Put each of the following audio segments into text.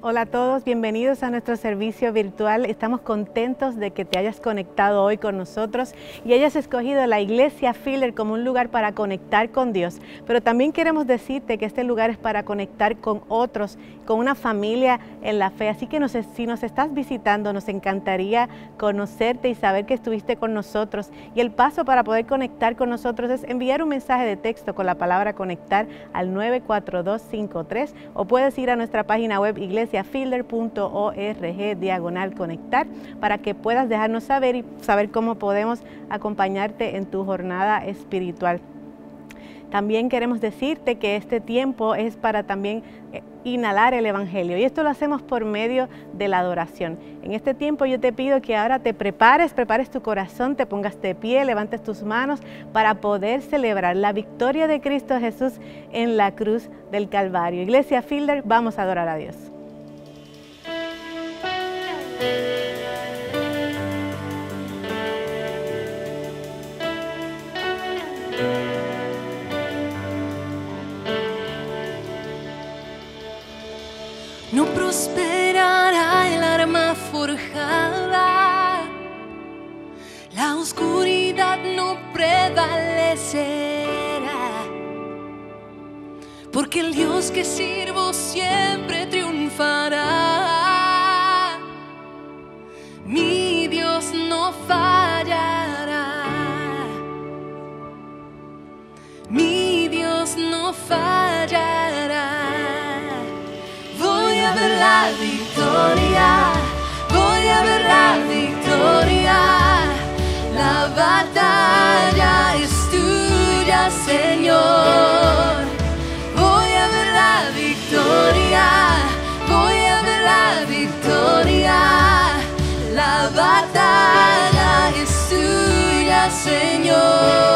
Hola a todos, bienvenidos a nuestro servicio virtual. Estamos contentos de que te hayas conectado hoy con nosotros y hayas escogido la Iglesia Fielder como un lugar para conectar con Dios. Pero también queremos decirte que este lugar es para conectar con otros, con una familia en la fe. Así que si nos estás visitando, nos encantaría conocerte y saber que estuviste con nosotros. Y el paso para poder conectar con nosotros es enviar un mensaje de texto con la palabra conectar al 94253 o puedes ir a nuestra página web iglesiafielder.org/conectar para que puedas dejarnos saber y saber cómo podemos acompañarte en tu jornada espiritual. También queremos decirte que este tiempo es para también inhalar el Evangelio y esto lo hacemos por medio de la adoración. En este tiempo yo te pido que ahora te prepares tu corazón, te pongas de pie, levantes tus manos para poder celebrar la victoria de Cristo Jesús en la cruz del Calvario. Iglesia Fielder, vamos a adorar a Dios. No prosperará el arma forjada, la oscuridad no prevalecerá, porque el Dios que sirvo siempre triunfará. Mi Dios no fallará, mi Dios no fallará. Voy a ver la victoria, voy a ver la victoria. La batalla es tuya, Señor. Voy a ver la victoria, voy a ver la victoria. La batalla es tuya, Señor.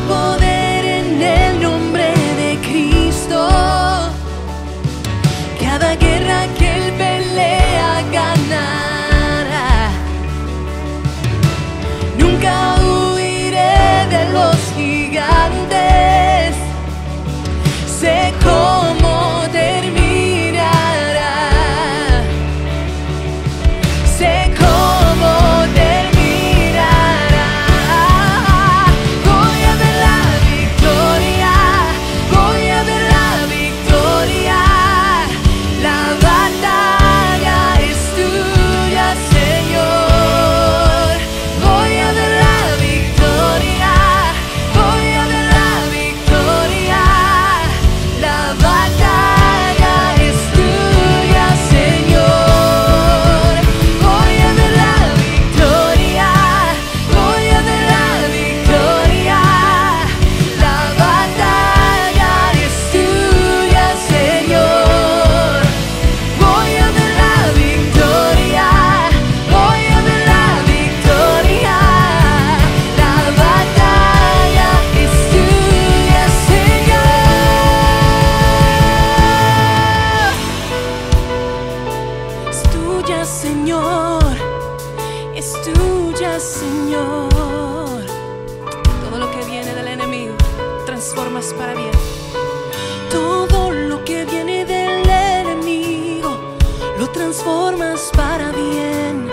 Poder en el nombre de Cristo. Cada guerra que Él pelea ganará. Nunca huiré de los gigantes. Sé cómo terminará. Sé cómo terminará. Transformas para bien. Todo lo que viene del enemigo lo transformas para bien,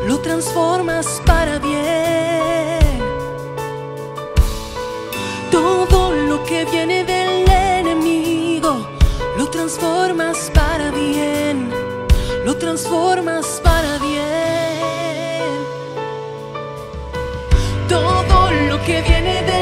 lo transformas para bien. Todo lo que viene del enemigo lo transformas para bien, lo transformas para bien. Todo lo que viene de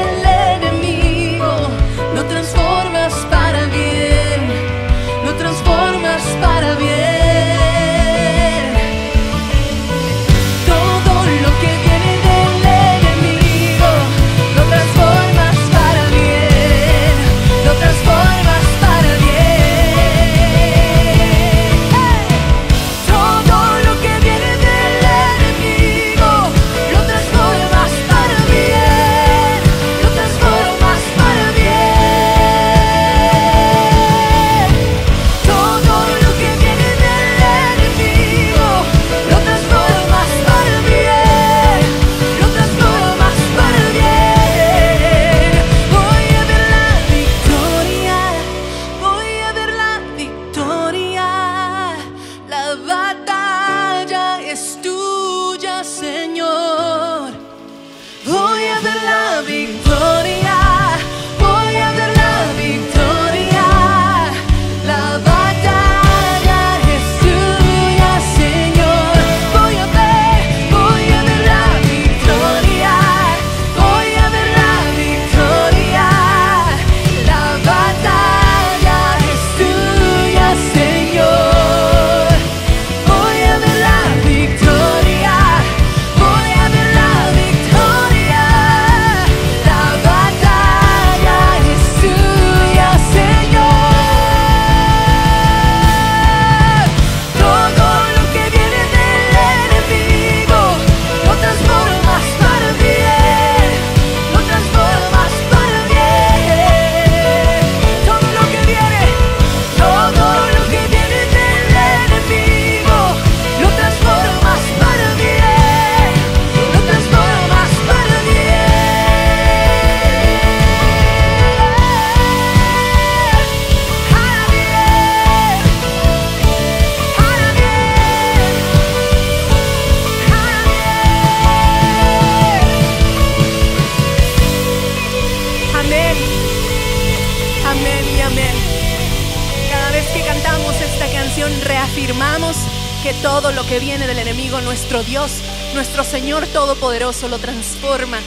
afirmamos que todo lo que viene del enemigo, nuestro Dios, nuestro Señor Todopoderoso, lo transforma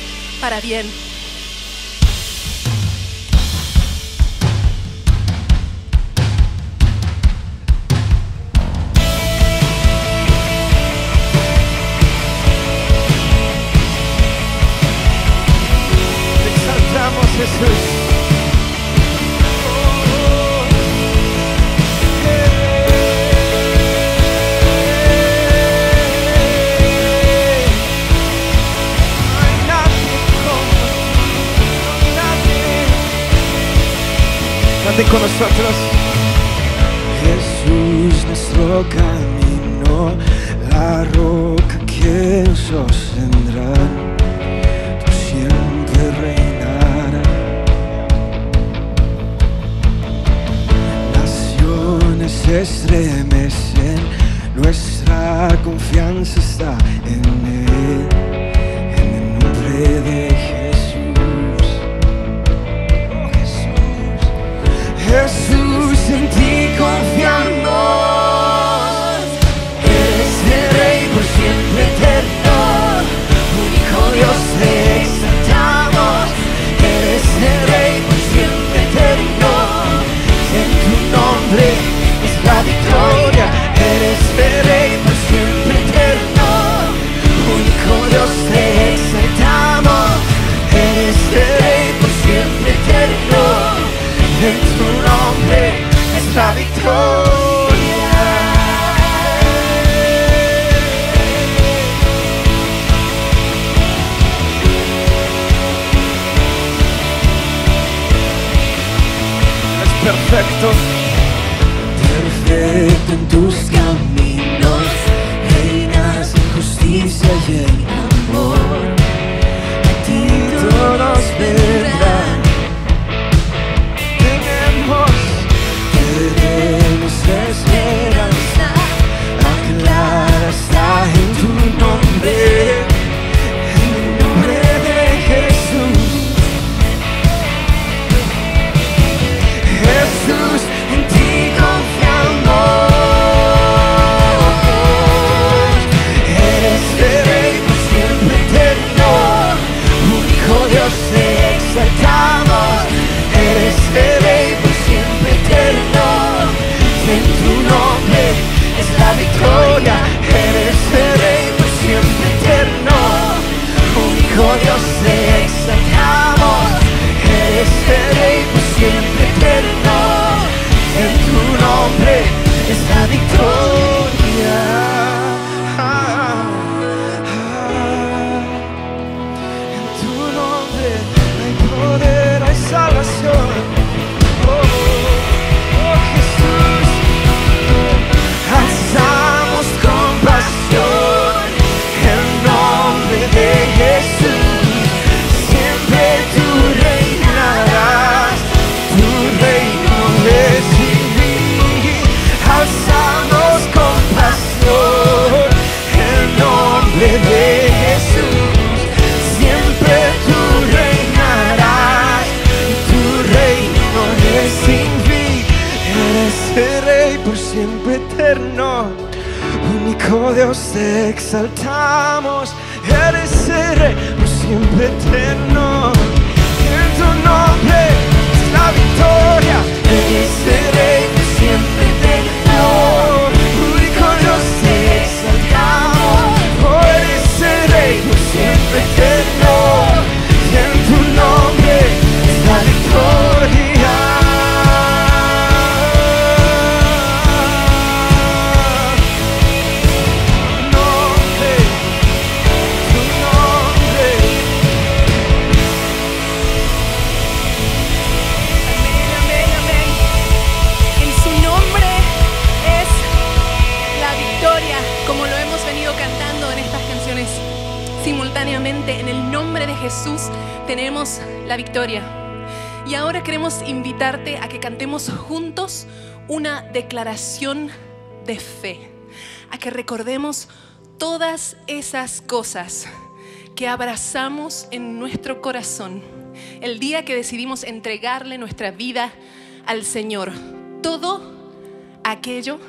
para bien. Te exaltamos, Jesús. Cante con nosotros. Jesús, nuestro camino, la roca que sostendrá, tú siempre reinarás. Naciones se estremecen, nuestra confianza está en Él, en el nombre de Jesús. Oh, Jesús. Jesús, en ti confiamos, eres el Rey por siempre eterno, único Dios te exaltamos, eres el Rey por siempre eterno, en tu nombre es la victoria, eres el Rey por siempre eterno, único Dios te exaltamos, eres el Rey por siempre eterno, en tu nombre es la victoria. Es perfecto, perfecto en tus caminos, reinas en justicia y en amor, a ti todos vendrán. Tenemos esperanza, aclara está en tu nombre, en el nombre de Jesús. Jesús, en ti confiamos, eres el Rey por siempre eterno, único Dios te exaltamos, eres el Rey por siempre eterno, en tu nombre es la victoria, eres el Rey por siempre eterno, único Dios te exaltamos, eres el Rey por siempre eterno, en tu nombre es la victoria. En tu nombre hay poder, hay salvación. Oh, Jesús, alzamos compasión en nombre de Jesús, siempre tú reinarás, tu reino es sin fin. Alzamos compasión en nombre de Jesús, siempre tú reinarás, tu reino es sin fin. Eres el Rey por siempre eterno, único Dios te exaltamos, eres el Rey por siempre eterno, en tu nombre es la victoria, eres el Rey por siempre eterno, único Dios te exaltamos, oh, eres el Rey por siempre eterno, en tu nombre es la victoria. Simultáneamente, en el nombre de Jesús tenemos la victoria. Y ahora queremos invitarte a que cantemos juntos una declaración de fe, a que recordemos todas esas cosas que abrazamos en nuestro corazón el día que decidimos entregarle nuestra vida al Señor. Todo aquello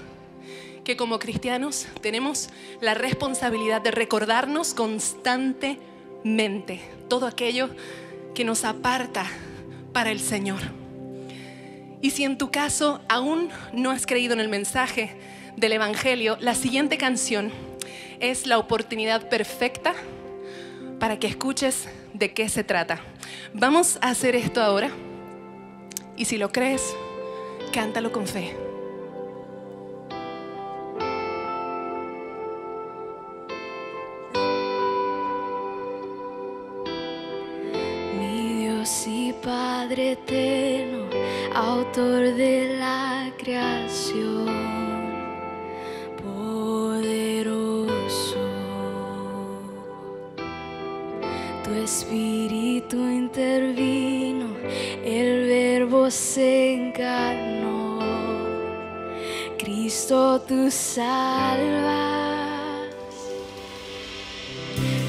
que como cristianos tenemos la responsabilidad de recordarnos constantemente todo aquello que nos aparta para el Señor. Y si en tu caso aún no has creído en el mensaje del Evangelio, la siguiente canción es la oportunidad perfecta para que escuches de qué se trata. Vamos a hacer esto ahora y si lo crees, cántalo con fe. Mi Dios y Padre eterno, autor de la creación, poderoso, tu espíritu intervino, el Verbo se encarnó, Cristo tú salvas.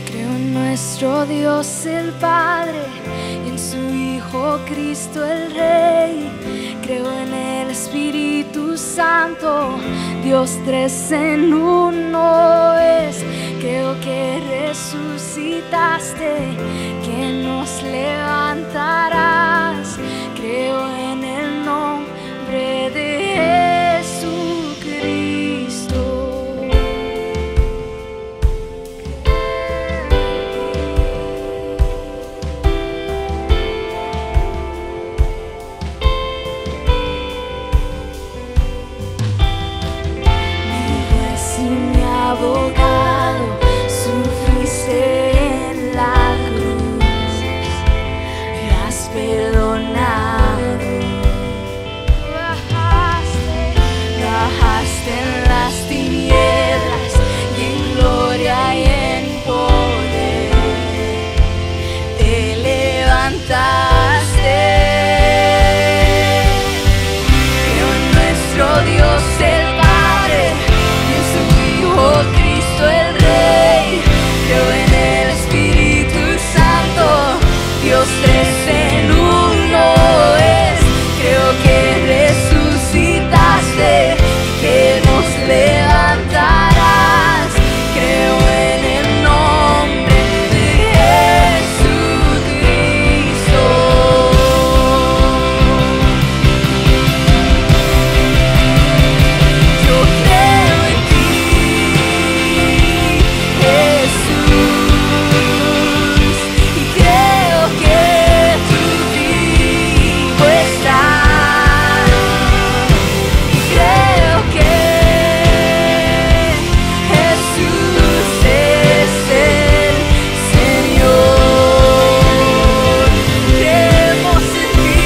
Creo en nuestro Dios el Padre y en su Hijo Cristo el Rey. Creo en el Espíritu Santo, Dios tres en uno es. Creo que resucitaste, que nos levantarás. Creo en el nombre de Jesucristo. Mi juez y mi abogado, sufriste en la cruz, me has perdonado. Bajaste en las tinieblas y en gloria y en poder te levantaste. Creo en nuestro Dios el Padre y en su Hijo Cristo el Rey. Creo en el Espíritu Santo, Dios tres en uno es. Creo que resucitaste y que nos levantarás. Creo en el nombre de Jesucristo. Yo creo en ti, Jesús, y creo que tú vivo estás. Y creo que Jesús es el Señor. Creemos en ti,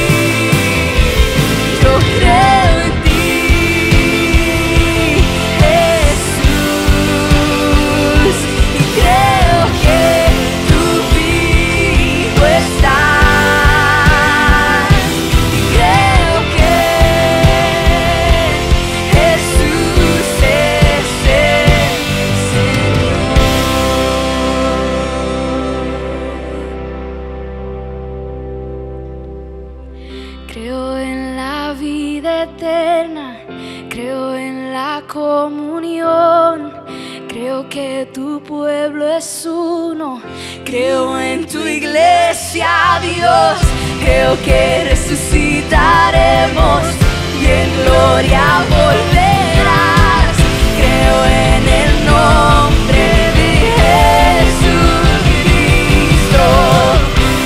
yo creo en ti, Jesús, y creo que tú vivo estás. Y creo que Jesús es el Señor. Creo en la vida eterna, creo en la comunión, creo que tu pueblo es uno, creo en tu iglesia, Dios, creo que resucitaremos y en gloria volverás. Creo en el nombre de Jesucristo.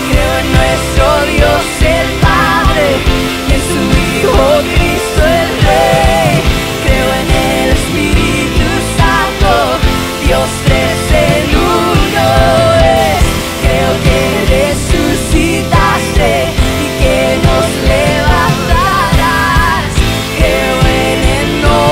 Creo en nuestro Dios el Padre y en su Hijo Cristo el Rey. Creo en el Espíritu Santo, Dios tres en uno es. Creo que resucitaste y que nos levantarás. Creo en el nombre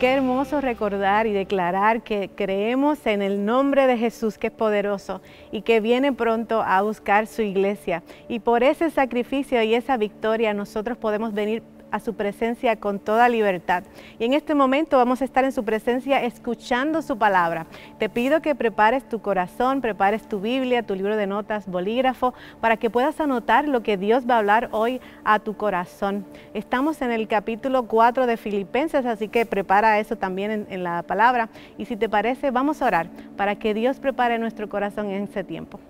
Qué hermoso recordar y declarar que creemos en el nombre de Jesús, que es poderoso y que viene pronto a buscar su iglesia. Y por ese sacrificio y esa victoria nosotros podemos venir a su presencia con toda libertad. Y en este momento vamos a estar en su presencia escuchando su palabra. Te pido que prepares tu corazón, prepares tu Biblia, tu libro de notas, bolígrafo, para que puedas anotar lo que Dios va a hablar hoy a tu corazón. Estamos en el capítulo 4 de Filipenses, así que prepara eso también en la palabra. Y si te parece, vamos a orar para que Dios prepare nuestro corazón en ese tiempo.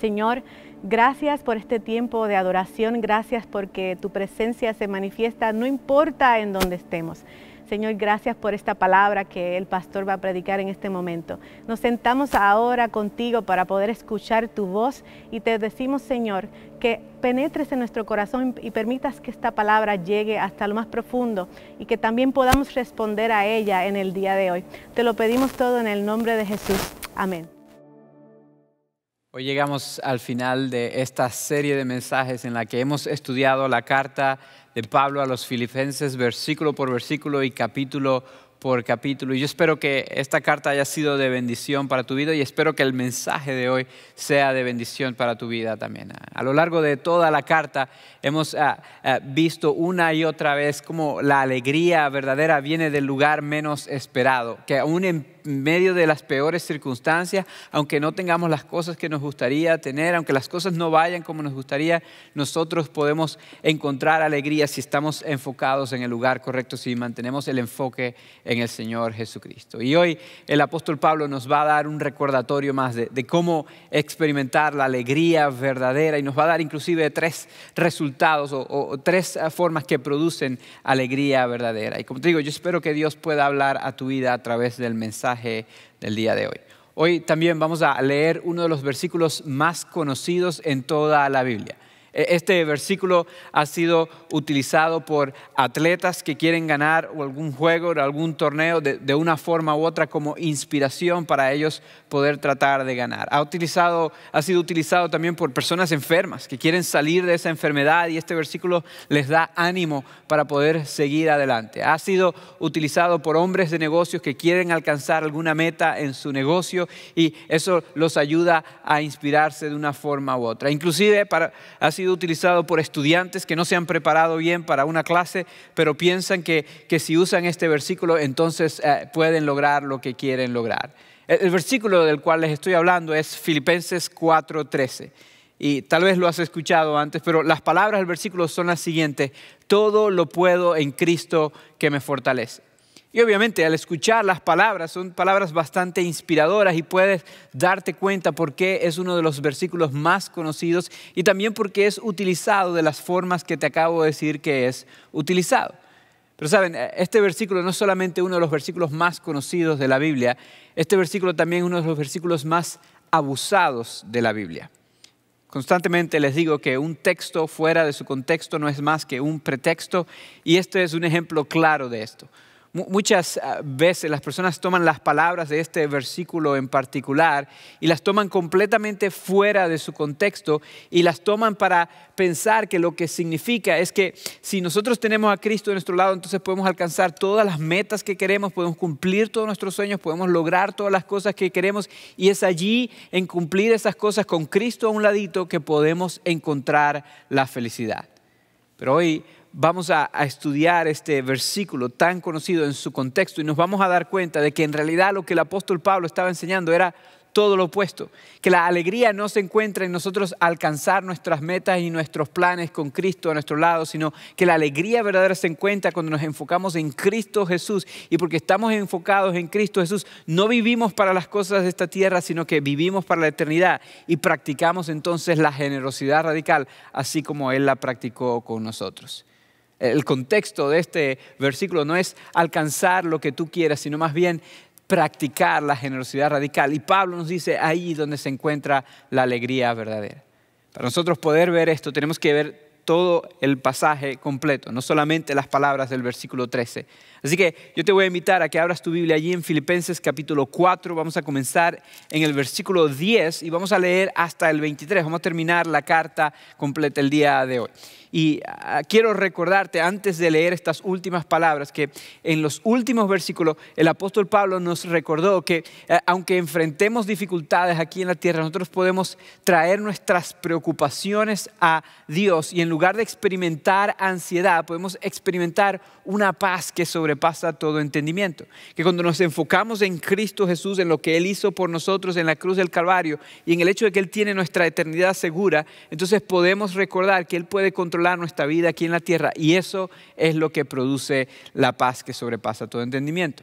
Señor, gracias por este tiempo de adoración, gracias porque tu presencia se manifiesta, no importa en dónde estemos. Señor, gracias por esta palabra que el pastor va a predicar en este momento. Nos sentamos ahora contigo para poder escuchar tu voz y te decimos, Señor, que penetres en nuestro corazón y permitas que esta palabra llegue hasta lo más profundo y que también podamos responder a ella en el día de hoy. Te lo pedimos todo en el nombre de Jesús. Amén. Hoy llegamos al final de esta serie de mensajes en la que hemos estudiado la carta de Pablo a los Filipenses versículo por versículo y capítulo por capítulo. Y yo espero que esta carta haya sido de bendición para tu vida y espero que el mensaje de hoy sea de bendición para tu vida también. A lo largo de toda la carta hemos visto una y otra vez cómo la alegría verdadera viene del lugar menos esperado, que aún en medio de las peores circunstancias, aunque no tengamos las cosas que nos gustaría tener, aunque las cosas no vayan como nos gustaría, nosotros podemos encontrar alegría si estamos enfocados en el lugar correcto, si mantenemos el enfoque en el Señor Jesucristo. Y hoy el apóstol Pablo nos va a dar un recordatorio más de cómo experimentar la alegría verdadera y nos va a dar inclusive 3 resultados o 3 formas que producen alegría verdadera. Y como te digo, yo espero que Dios pueda hablar a tu vida a través del mensaje del día de hoy. Hoy también vamos a leer uno de los versículos más conocidos en toda la Biblia. Este versículo ha sido utilizado por atletas que quieren ganar algún juego o algún torneo de una forma u otra como inspiración para ellos poder tratar de ganar. Ha sido utilizado también por personas enfermas que quieren salir de esa enfermedad y este versículo les da ánimo para poder seguir adelante. Ha sido utilizado por hombres de negocios que quieren alcanzar alguna meta en su negocio y eso los ayuda a inspirarse de una forma u otra. Inclusive ha sido utilizado por estudiantes que no se han preparado bien para una clase, pero piensan que si usan este versículo entonces pueden lograr lo que quieren lograr. El versículo del cual les estoy hablando es Filipenses 4:13. Y tal vez lo has escuchado antes, pero las palabras del versículo son las siguientes: todo lo puedo en Cristo que me fortalece. Y obviamente al escuchar las palabras, son palabras bastante inspiradoras y puedes darte cuenta por qué es uno de los versículos más conocidos y también porque es utilizado de las formas que te acabo de decir que es utilizado. Pero saben, este versículo no es solamente uno de los versículos más conocidos de la Biblia, este versículo también es uno de los versículos más abusados de la Biblia. Constantemente les digo que un texto fuera de su contexto no es más que un pretexto y este es un ejemplo claro de esto. Muchas veces las personas toman las palabras de este versículo en particular y las toman completamente fuera de su contexto y las toman para pensar que lo que significa es que si nosotros tenemos a Cristo de nuestro lado, entonces podemos alcanzar todas las metas que queremos, podemos cumplir todos nuestros sueños, podemos lograr todas las cosas que queremos y es allí en cumplir esas cosas con Cristo a un ladito que podemos encontrar la felicidad. Pero hoy vamos a estudiar este versículo tan conocido en su contexto y nos vamos a dar cuenta de que en realidad lo que el apóstol Pablo estaba enseñando era todo lo opuesto, que la alegría no se encuentra en nosotros alcanzar nuestras metas y nuestros planes con Cristo a nuestro lado, sino que la alegría verdadera se encuentra cuando nos enfocamos en Cristo Jesús y porque estamos enfocados en Cristo Jesús no vivimos para las cosas de esta tierra, sino que vivimos para la eternidad y practicamos entonces la generosidad radical así como Él la practicó con nosotros. El contexto de este versículo no es alcanzar lo que tú quieras, sino más bien practicar la generosidad radical. Y Pablo nos dice ahí donde se encuentra la alegría verdadera. Para nosotros poder ver esto tenemos que ver todo el pasaje completo, no solamente las palabras del versículo 13. Así que yo te voy a invitar a que abras tu Biblia allí en Filipenses capítulo 4. Vamos a comenzar en el versículo 10 y vamos a leer hasta el 23. Vamos a terminar la carta completa el día de hoy. Y quiero recordarte antes de leer estas últimas palabras que en los últimos versículos el apóstol Pablo nos recordó que aunque enfrentemos dificultades aquí en la tierra, nosotros podemos traer nuestras preocupaciones a Dios y en lugar de experimentar ansiedad, podemos experimentar una paz que sobrepasa todo entendimiento. Que cuando nos enfocamos en Cristo Jesús, en lo que Él hizo por nosotros en la cruz del Calvario y en el hecho de que Él tiene nuestra eternidad segura, entonces podemos recordar que Él puede controlar nuestra vida aquí en la tierra y eso es lo que produce la paz que sobrepasa todo entendimiento.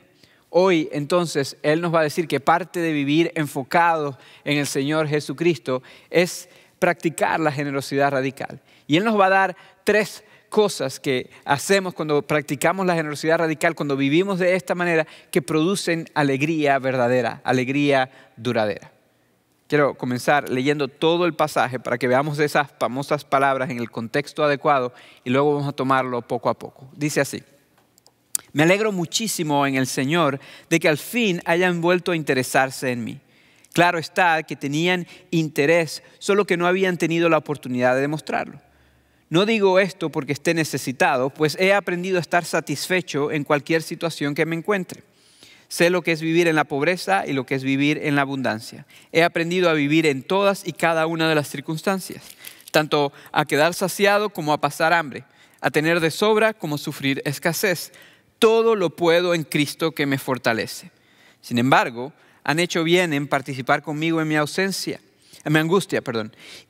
Hoy entonces Él nos va a decir que parte de vivir enfocados en el Señor Jesucristo es practicar la generosidad radical. Y Él nos va a dar 3 cosas que hacemos cuando practicamos la generosidad radical, cuando vivimos de esta manera, que producen alegría verdadera, alegría duradera. Quiero comenzar leyendo todo el pasaje para que veamos esas famosas palabras en el contexto adecuado y luego vamos a tomarlo poco a poco. Dice así: me alegro muchísimo en el Señor de que al fin hayan vuelto a interesarse en mí. Claro está que tenían interés, solo que no habían tenido la oportunidad de demostrarlo. No digo esto porque esté necesitado, pues he aprendido a estar satisfecho en cualquier situación que me encuentre. Sé lo que es vivir en la pobreza y lo que es vivir en la abundancia. He aprendido a vivir en todas y cada una de las circunstancias, tanto a quedar saciado como a pasar hambre, a tener de sobra como a sufrir escasez. Todo lo puedo en Cristo que me fortalece. Sin embargo, han hecho bien en participar conmigo en mi angustia.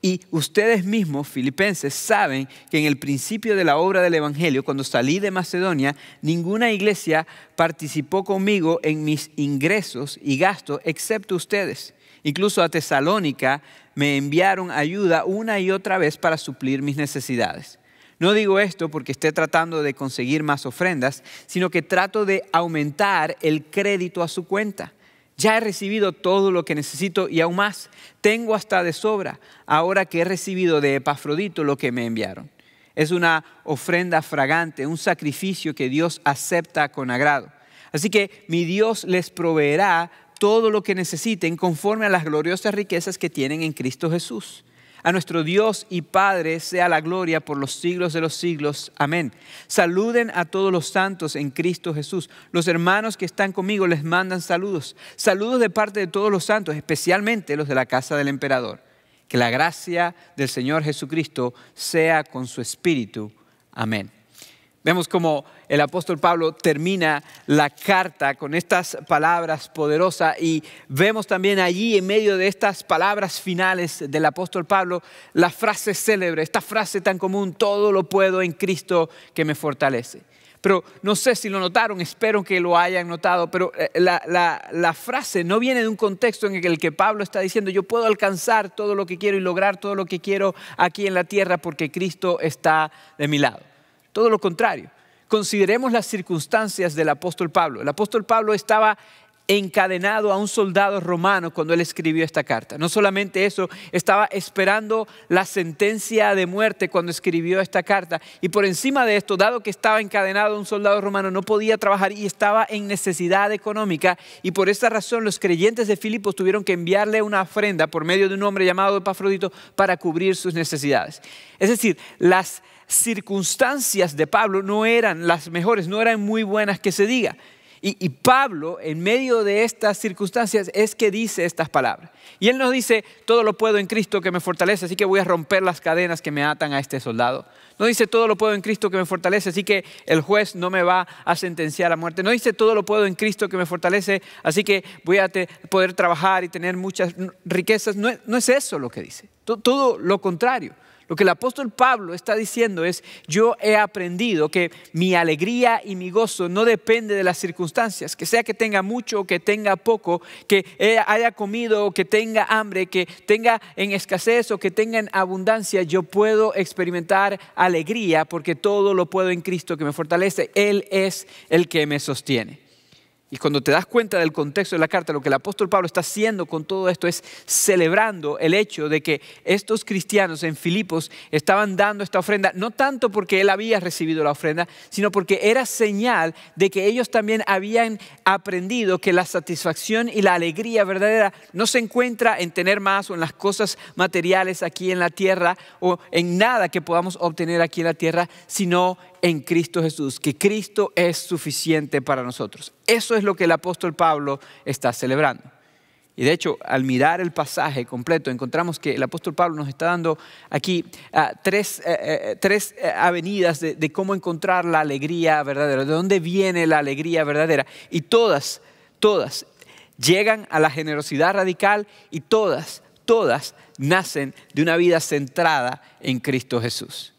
Y ustedes mismos, filipenses, saben que en el principio de la obra del Evangelio, cuando salí de Macedonia, ninguna iglesia participó conmigo en mis ingresos y gastos, excepto ustedes. Incluso a Tesalónica me enviaron ayuda una y otra vez para suplir mis necesidades. No digo esto porque esté tratando de conseguir más ofrendas, sino que trato de aumentar el crédito a su cuenta. Ya he recibido todo lo que necesito y aún más. Tengo hasta de sobra ahora que he recibido de Epafrodito lo que me enviaron. Es una ofrenda fragante, un sacrificio que Dios acepta con agrado. Así que mi Dios les proveerá todo lo que necesiten conforme a las gloriosas riquezas que tienen en Cristo Jesús. A nuestro Dios y Padre sea la gloria por los siglos de los siglos. Amén. Saluden a todos los santos en Cristo Jesús. Los hermanos que están conmigo les mandan saludos. Saludos de parte de todos los santos, especialmente los de la casa del emperador. Que la gracia del Señor Jesucristo sea con su espíritu. Amén. Vemos cómo el apóstol Pablo termina la carta con estas palabras poderosas y vemos también allí en medio de estas palabras finales del apóstol Pablo la frase célebre, esta frase tan común: todo lo puedo en Cristo que me fortalece. Pero no sé si lo notaron, espero que lo hayan notado, pero la frase no viene de un contexto en el que Pablo está diciendo: yo puedo alcanzar todo lo que quiero y lograr todo lo que quiero aquí en la tierra porque Cristo está de mi lado. Todo lo contrario. Consideremos las circunstancias del apóstol Pablo. El apóstol Pablo estaba encadenado a un soldado romano cuando él escribió esta carta. No solamente eso, estaba esperando la sentencia de muerte cuando escribió esta carta. Y por encima de esto, dado que estaba encadenado a un soldado romano, no podía trabajar y estaba en necesidad económica. Y por esta razón los creyentes de Filipos tuvieron que enviarle una ofrenda por medio de un hombre llamado Epafrodito para cubrir sus necesidades. Es decir, las circunstancias de Pablo no eran las mejores, no eran muy buenas que se diga. Y Pablo, en medio de estas circunstancias, es que dice estas palabras. Y él nos dice: todo lo puedo en Cristo que me fortalece, así que voy a romper las cadenas que me atan a este soldado. No dice: todo lo puedo en Cristo que me fortalece, así que el juez no me va a sentenciar a muerte. No dice: todo lo puedo en Cristo que me fortalece, así que voy a poder trabajar y tener muchas riquezas. No es eso lo que dice. Todo lo contrario. Lo que el apóstol Pablo está diciendo es: yo he aprendido que mi alegría y mi gozo no depende de las circunstancias, que sea que tenga mucho o que tenga poco, que haya comido o que tenga hambre, que tenga en escasez o que tenga en abundancia, yo puedo experimentar alegría porque todo lo puedo en Cristo que me fortalece. Él es el que me sostiene. Y cuando te das cuenta del contexto de la carta, lo que el apóstol Pablo está haciendo con todo esto es celebrando el hecho de que estos cristianos en Filipos estaban dando esta ofrenda, no tanto porque él había recibido la ofrenda, sino porque era señal de que ellos también habían aprendido que la satisfacción y la alegría verdadera no se encuentra en tener más o en las cosas materiales aquí en la tierra o en nada que podamos obtener aquí en la tierra, sino en Cristo Jesús, que Cristo es suficiente para nosotros. Eso es lo que el apóstol Pablo está celebrando. Y de hecho, al mirar el pasaje completo, encontramos que el apóstol Pablo nos está dando aquí tres avenidas de cómo encontrar la alegría verdadera, de dónde viene la alegría verdadera. Y todas llegan a la generosidad radical y todas nacen de una vida centrada en Cristo Jesús.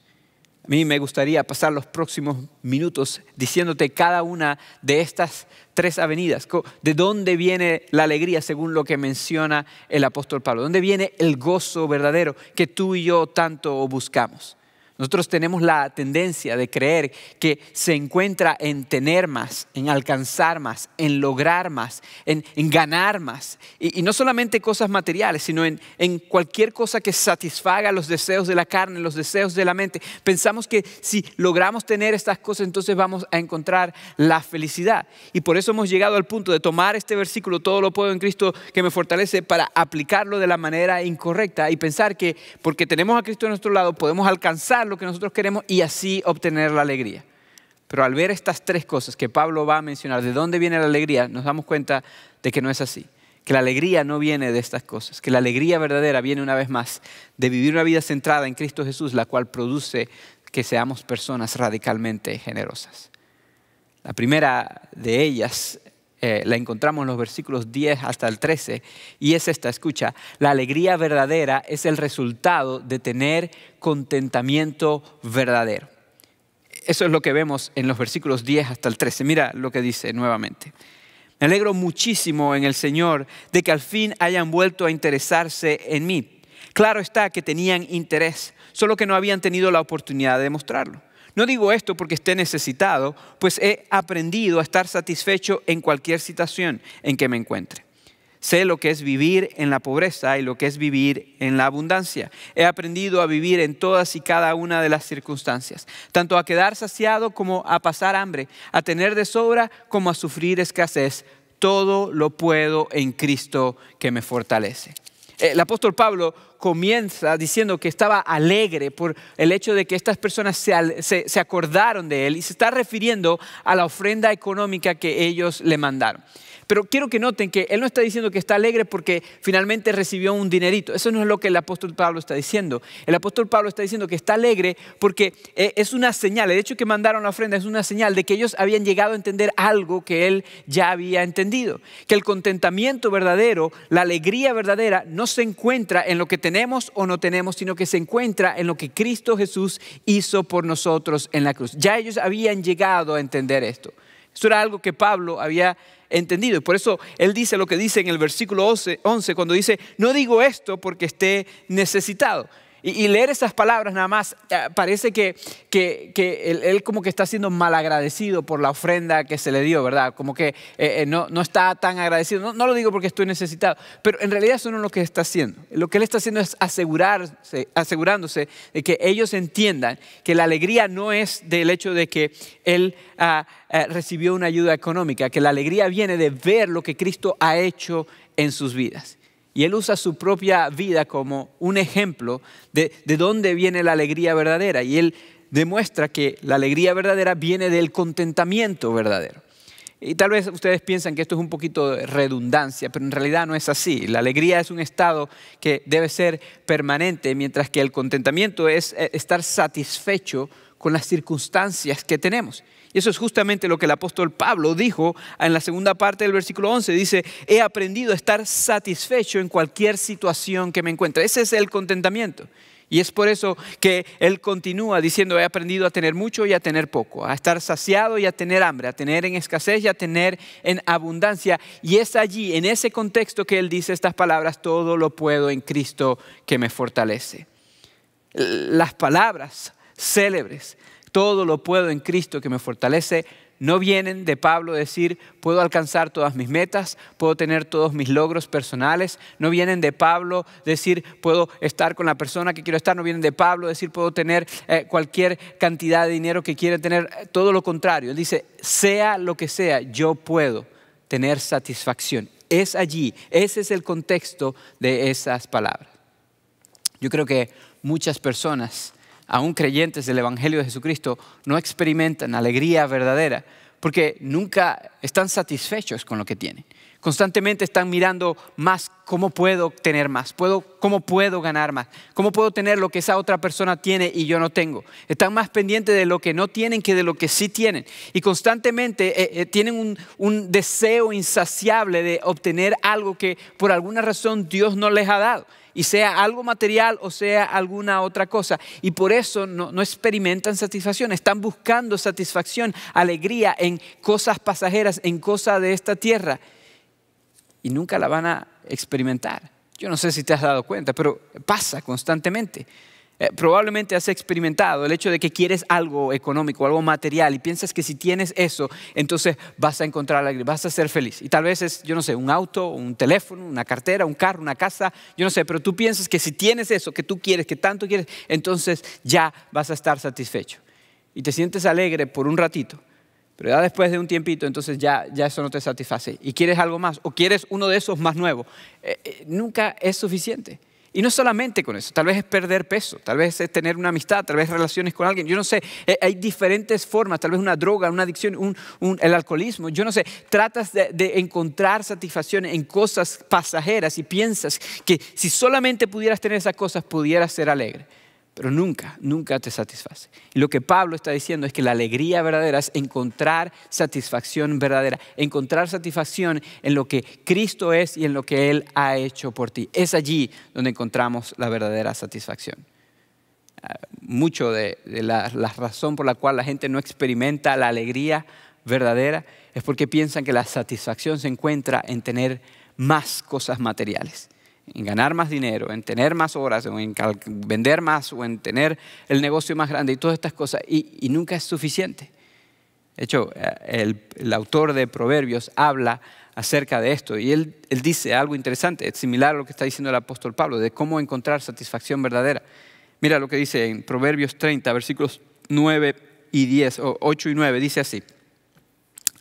A mí me gustaría pasar los próximos minutos diciéndote cada una de estas tres avenidas, de dónde viene la alegría según lo que menciona el apóstol Pablo, dónde viene el gozo verdadero que tú y yo tanto buscamos. Nosotros tenemos la tendencia de creer que se encuentra en tener más, en alcanzar más, en lograr más, en ganar más. Y no solamente cosas materiales, sino en cualquier cosa que satisfaga los deseos de la carne, los deseos de la mente. Pensamos que si logramos tener estas cosas, entonces vamos a encontrar la felicidad. Y por eso hemos llegado al punto de tomar este versículo, todo lo puedo en Cristo que me fortalece, para aplicarlo de la manera incorrecta y pensar que porque tenemos a Cristo a nuestro lado podemos alcanzar lo que nosotros queremos y así obtener la alegría. Pero al ver estas tres cosas que Pablo va a mencionar, de dónde viene la alegría, nos damos cuenta de que no es así. Que la alegría no viene de estas cosas, que la alegría verdadera viene una vez más de vivir una vida centrada en Cristo Jesús, la cual produce que seamos personas radicalmente generosas. La primera de ellas la encontramos en los versículos 10 hasta el 13 y es esta, escucha: la alegría verdadera es el resultado de tener contentamiento verdadero. Eso es lo que vemos en los versículos 10 hasta el 13. Mira lo que dice nuevamente. Me alegro muchísimo en el Señor de que al fin hayan vuelto a interesarse en mí. Claro está que tenían interés, solo que no habían tenido la oportunidad de demostrarlo. No digo esto porque esté necesitado, pues he aprendido a estar satisfecho en cualquier situación en que me encuentre. Sé lo que es vivir en la pobreza y lo que es vivir en la abundancia. He aprendido a vivir en todas y cada una de las circunstancias, tanto a quedar saciado como a pasar hambre, a tener de sobra como a sufrir escasez. Todo lo puedo en Cristo que me fortalece. El apóstol Pablo comienza diciendo que estaba alegre por el hecho de que estas personas se acordaron de él y se está refiriendo a la ofrenda económica que ellos le mandaron. Pero quiero que noten que él no está diciendo que está alegre porque finalmente recibió un dinerito. Eso no es lo que el apóstol Pablo está diciendo. El apóstol Pablo está diciendo que está alegre porque es una señal. El hecho de que mandaron la ofrenda es una señal de que ellos habían llegado a entender algo que él ya había entendido. Que el contentamiento verdadero, la alegría verdadera, no se encuentra en lo que tenemos o no tenemos, sino que se encuentra en lo que Cristo Jesús hizo por nosotros en la cruz. Ya ellos habían llegado a entender esto. Esto era algo que Pablo había entendido. Y por eso él dice lo que dice en el versículo 11 cuando dice: no digo esto porque esté necesitado. Y leer esas palabras nada más parece que él como que está siendo malagradecido por la ofrenda que se le dio, ¿verdad? Como que no está tan agradecido. No lo digo porque estoy necesitado, pero en realidad eso no es lo que está haciendo. Lo que él está haciendo es asegurándose de que ellos entiendan que la alegría no es del hecho de que él recibió una ayuda económica, que la alegría viene de ver lo que Cristo ha hecho en sus vidas. Y él usa su propia vida como un ejemplo de dónde viene la alegría verdadera. Y él demuestra que la alegría verdadera viene del contentamiento verdadero. Y tal vez ustedes piensan que esto es un poquito de redundancia, pero en realidad no es así. La alegría es un estado que debe ser permanente, mientras que el contentamiento es estar satisfecho con las circunstancias que tenemos. Y eso es justamente lo que el apóstol Pablo dijo en la segunda parte del versículo 11. Dice: he aprendido a estar satisfecho en cualquier situación que me encuentre. Ese es el contentamiento. Y es por eso que él continúa diciendo: he aprendido a tener mucho y a tener poco, a estar saciado y a tener hambre, a tener en escasez y a tener en abundancia. Y es allí, en ese contexto, que él dice estas palabras: todo lo puedo en Cristo que me fortalece. Las palabras célebres, todo lo puedo en Cristo que me fortalece, no vienen de Pablo decir, puedo alcanzar todas mis metas, puedo tener todos mis logros personales. No vienen de Pablo decir, puedo estar con la persona que quiero estar. No vienen de Pablo decir, puedo tener cualquier cantidad de dinero que quiera tener. Todo lo contrario. Él dice, sea lo que sea, yo puedo tener satisfacción. Es allí, ese es el contexto de esas palabras. Yo creo que muchas personas, aún creyentes del Evangelio de Jesucristo, no experimentan alegría verdadera porque nunca están satisfechos con lo que tienen. Constantemente están mirando más cómo puedo tener más, cómo puedo ganar más, cómo puedo tener lo que esa otra persona tiene y yo no tengo. Están más pendientes de lo que no tienen que de lo que sí tienen. Y constantemente tienen un deseo insaciable de obtener algo que por alguna razón Dios no les ha dado. Y sea algo material o sea alguna otra cosa. Y por eso no experimentan satisfacción. Están buscando satisfacción, alegría en cosas pasajeras, en cosas de esta tierra. Y nunca la van a experimentar. Yo no sé si te has dado cuenta, pero pasa constantemente. Probablemente has experimentado el hecho de que quieres algo económico, algo material y piensas que si tienes eso, entonces vas a encontrar alegría, vas a ser feliz. Y tal vez es, yo no sé, un auto, un teléfono, una cartera, un carro, una casa, yo no sé, pero tú piensas que si tienes eso que tú quieres, que tanto quieres, entonces ya vas a estar satisfecho. Y te sientes alegre por un ratito, pero ya después de un tiempito, entonces ya eso no te satisface. Y quieres algo más, o quieres uno de esos más nuevos. Nunca es suficiente. Y no solamente con eso, tal vez es perder peso, tal vez es tener una amistad, tal vez relaciones con alguien, yo no sé, hay diferentes formas, tal vez una droga, una adicción, el alcoholismo, yo no sé, tratas de encontrar satisfacción en cosas pasajeras y piensas que si solamente pudieras tener esas cosas pudieras ser alegre. Pero nunca te satisface. Y lo que Pablo está diciendo es que la alegría verdadera es encontrar satisfacción verdadera. Encontrar satisfacción en lo que Cristo es y en lo que Él ha hecho por ti. Es allí donde encontramos la verdadera satisfacción. Mucho de la razón por la cual la gente no experimenta la alegría verdadera es porque piensan que la satisfacción se encuentra en tener más cosas materiales. En ganar más dinero, en tener más horas, o en vender más, o en tener el negocio más grande y todas estas cosas. Y nunca es suficiente. De hecho, el autor de Proverbios habla acerca de esto. Y él dice algo interesante, es similar a lo que está diciendo el apóstol Pablo, de cómo encontrar satisfacción verdadera. Mira lo que dice en Proverbios 30, versículos 9 y 10, o 8 y 9, dice así.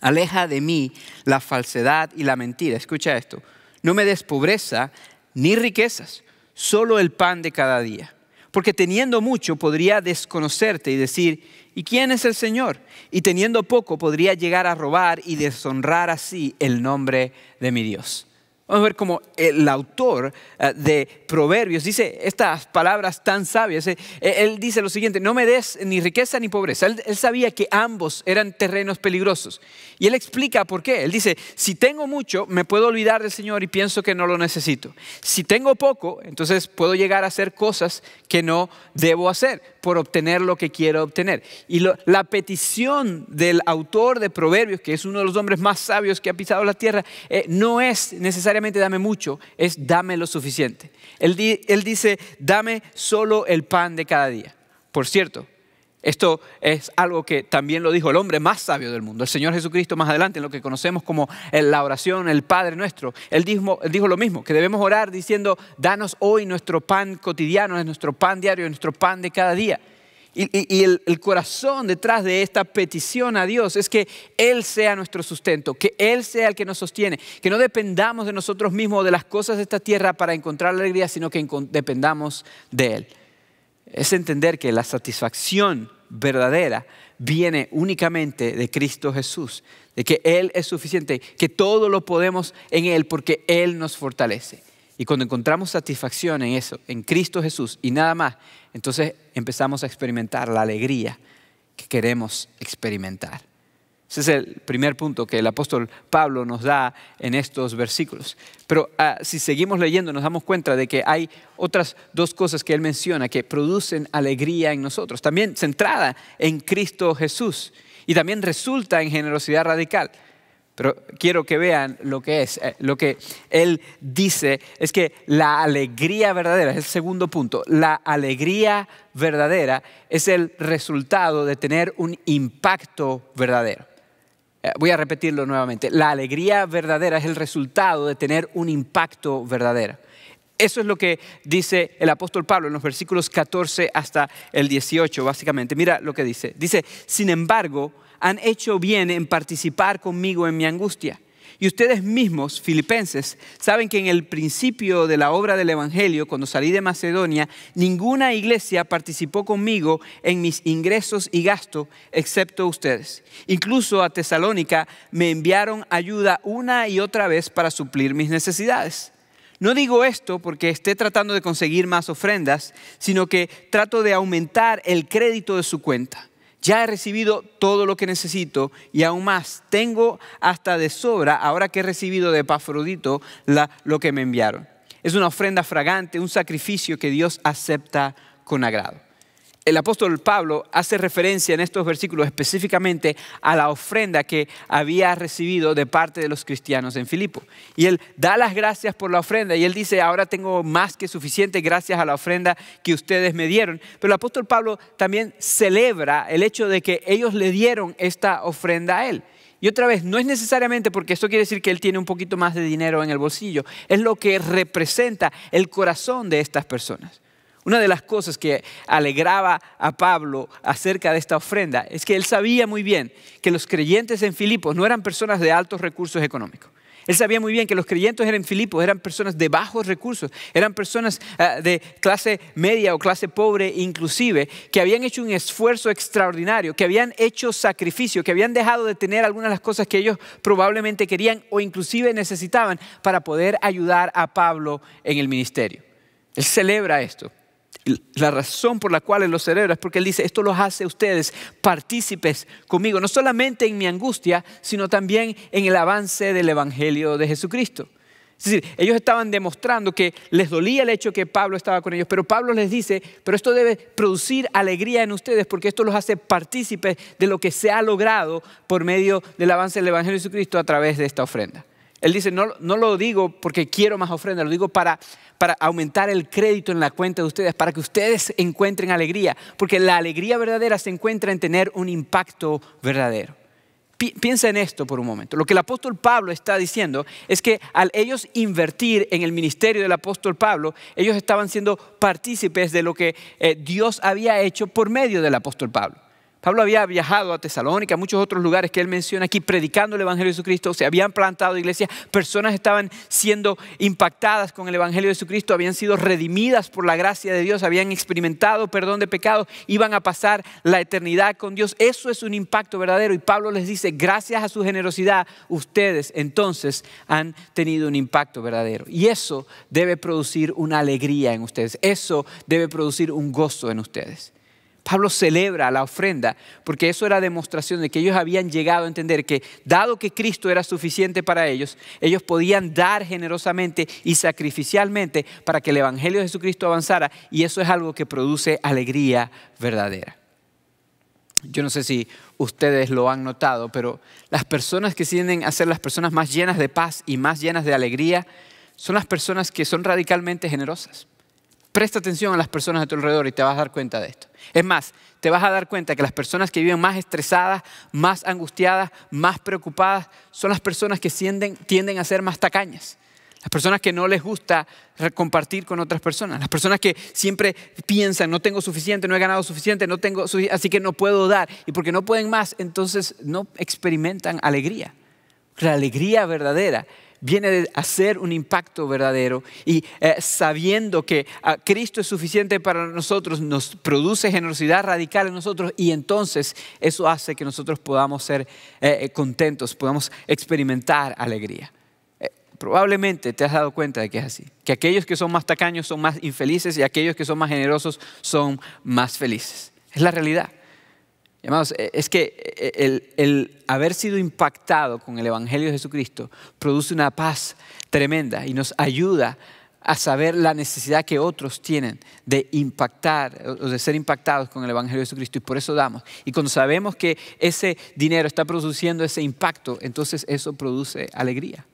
Aleja de mí la falsedad y la mentira. Escucha esto. No me des pobreza ni riquezas, solo el pan de cada día. Porque teniendo mucho podría desconocerte y decir, ¿y quién es el Señor? Y teniendo poco podría llegar a robar y deshonrar así el nombre de mi Dios. Vamos a ver cómo el autor de Proverbios dice estas palabras tan sabias. Él dice lo siguiente, no me des ni riqueza ni pobreza. Él sabía que ambos eran terrenos peligrosos. Y él explica por qué. Él dice, si tengo mucho, me puedo olvidar del Señor y pienso que no lo necesito. Si tengo poco, entonces puedo llegar a hacer cosas que no debo hacer por obtener lo que quiero obtener. Y la petición del autor de Proverbios, que es uno de los hombres más sabios que ha pisado la tierra, no es necesariamente dame mucho, es dame lo suficiente. Él dice, dame solo el pan de cada día. Por cierto, esto es algo que también lo dijo el hombre más sabio del mundo, el Señor Jesucristo más adelante, en lo que conocemos como la oración, el Padre Nuestro. Él dijo lo mismo, que debemos orar diciendo, danos hoy nuestro pan cotidiano, nuestro pan diario, nuestro pan de cada día. Y el corazón detrás de esta petición a Dios es que Él sea nuestro sustento, que Él sea el que nos sostiene, que no dependamos de nosotros mismos o de las cosas de esta tierra para encontrar la alegría, sino que dependamos de Él. Es entender que la satisfacción verdadera viene únicamente de Cristo Jesús, de que Él es suficiente, que todo lo podemos en Él porque Él nos fortalece. Y cuando encontramos satisfacción en eso, en Cristo Jesús y nada más, entonces empezamos a experimentar la alegría que queremos experimentar. Ese es el primer punto que el apóstol Pablo nos da en estos versículos. Pero si seguimos leyendo nos damos cuenta de que hay otras dos cosas que él menciona que producen alegría en nosotros. También centrada en Cristo Jesús y también resulta en generosidad radical. Pero quiero que vean lo que es. Lo que él dice es que la alegría verdadera, es el segundo punto, la alegría verdadera es el resultado de tener un impacto verdadero. Voy a repetirlo nuevamente. La alegría verdadera es el resultado de tener un impacto verdadero. Eso es lo que dice el apóstol Pablo en los versículos 14 hasta el 18, básicamente. Mira lo que dice. Dice, sin embargo, han hecho bien en participar conmigo en mi angustia. Y ustedes mismos, filipenses, saben que en el principio de la obra del Evangelio, cuando salí de Macedonia, ninguna iglesia participó conmigo en mis ingresos y gastos, excepto ustedes. Incluso a Tesalónica me enviaron ayuda una y otra vez para suplir mis necesidades. No digo esto porque esté tratando de conseguir más ofrendas, sino que trato de aumentar el crédito de su cuenta. Ya he recibido todo lo que necesito y aún más, tengo hasta de sobra ahora que he recibido de Epafrodito lo que me enviaron. Es una ofrenda fragante, un sacrificio que Dios acepta con agrado. El apóstol Pablo hace referencia en estos versículos específicamente a la ofrenda que había recibido de parte de los cristianos en Filipo. Y él da las gracias por la ofrenda y él dice, ahora tengo más que suficiente gracias a la ofrenda que ustedes me dieron. Pero el apóstol Pablo también celebra el hecho de que ellos le dieron esta ofrenda a él. Y otra vez, no es necesariamente porque esto quiere decir que él tiene un poquito más de dinero en el bolsillo. Es lo que representa el corazón de estas personas. Una de las cosas que alegraba a Pablo acerca de esta ofrenda es que él sabía muy bien que los creyentes en Filipos no eran personas de altos recursos económicos. Él sabía muy bien que los creyentes en Filipos eran personas de bajos recursos, eran personas de clase media o clase pobre inclusive, que habían hecho un esfuerzo extraordinario, que habían hecho sacrificio, que habían dejado de tener algunas de las cosas que ellos probablemente querían o inclusive necesitaban para poder ayudar a Pablo en el ministerio. Él celebra esto. La razón por la cual él lo celebra es porque él dice, esto los hace ustedes partícipes conmigo, no solamente en mi angustia, sino también en el avance del Evangelio de Jesucristo. Es decir, ellos estaban demostrando que les dolía el hecho que Pablo estaba con ellos, pero Pablo les dice, pero esto debe producir alegría en ustedes porque esto los hace partícipes de lo que se ha logrado por medio del avance del Evangelio de Jesucristo a través de esta ofrenda. Él dice, no lo digo porque quiero más ofrenda, lo digo para aumentar el crédito en la cuenta de ustedes, para que ustedes encuentren alegría, porque la alegría verdadera se encuentra en tener un impacto verdadero. Piensa en esto por un momento. Lo que el apóstol Pablo está diciendo es que al ellos invertir en el ministerio del apóstol Pablo, ellos estaban siendo partícipes de lo que Dios había hecho por medio del apóstol Pablo. Pablo había viajado a Tesalónica, a muchos otros lugares que él menciona aquí, predicando el Evangelio de Jesucristo. Se habían plantado iglesias, personas estaban siendo impactadas con el Evangelio de Jesucristo, habían sido redimidas por la gracia de Dios, habían experimentado perdón de pecados, iban a pasar la eternidad con Dios. Eso es un impacto verdadero y Pablo les dice, gracias a su generosidad, ustedes entonces han tenido un impacto verdadero. Y eso debe producir una alegría en ustedes, eso debe producir un gozo en ustedes. Pablo celebra la ofrenda porque eso era demostración de que ellos habían llegado a entender que dado que Cristo era suficiente para ellos, ellos podían dar generosamente y sacrificialmente para que el Evangelio de Jesucristo avanzara y eso es algo que produce alegría verdadera. Yo no sé si ustedes lo han notado, pero las personas que tienden a ser las personas más llenas de paz y más llenas de alegría son las personas que son radicalmente generosas. Presta atención a las personas a tu alrededor y te vas a dar cuenta de esto. Es más, te vas a dar cuenta que las personas que viven más estresadas, más angustiadas, más preocupadas, son las personas que tienden a ser más tacañas. Las personas que no les gusta compartir con otras personas. Las personas que siempre piensan, no tengo suficiente, no he ganado suficiente, así que no puedo dar. Y porque no pueden más, entonces no experimentan alegría. La alegría verdadera viene de hacer un impacto verdadero y sabiendo que Cristo es suficiente para nosotros, nos produce generosidad radical en nosotros y entonces eso hace que nosotros podamos ser contentos, podamos experimentar alegría. Probablemente te has dado cuenta de que es así, que aquellos que son más tacaños son más infelices y aquellos que son más generosos son más felices. Es la realidad. Amados, es que el haber sido impactado con el Evangelio de Jesucristo produce una paz tremenda y nos ayuda a saber la necesidad que otros tienen de impactar o de ser impactados con el Evangelio de Jesucristo y por eso damos. Y cuando sabemos que ese dinero está produciendo ese impacto, entonces eso produce alegría.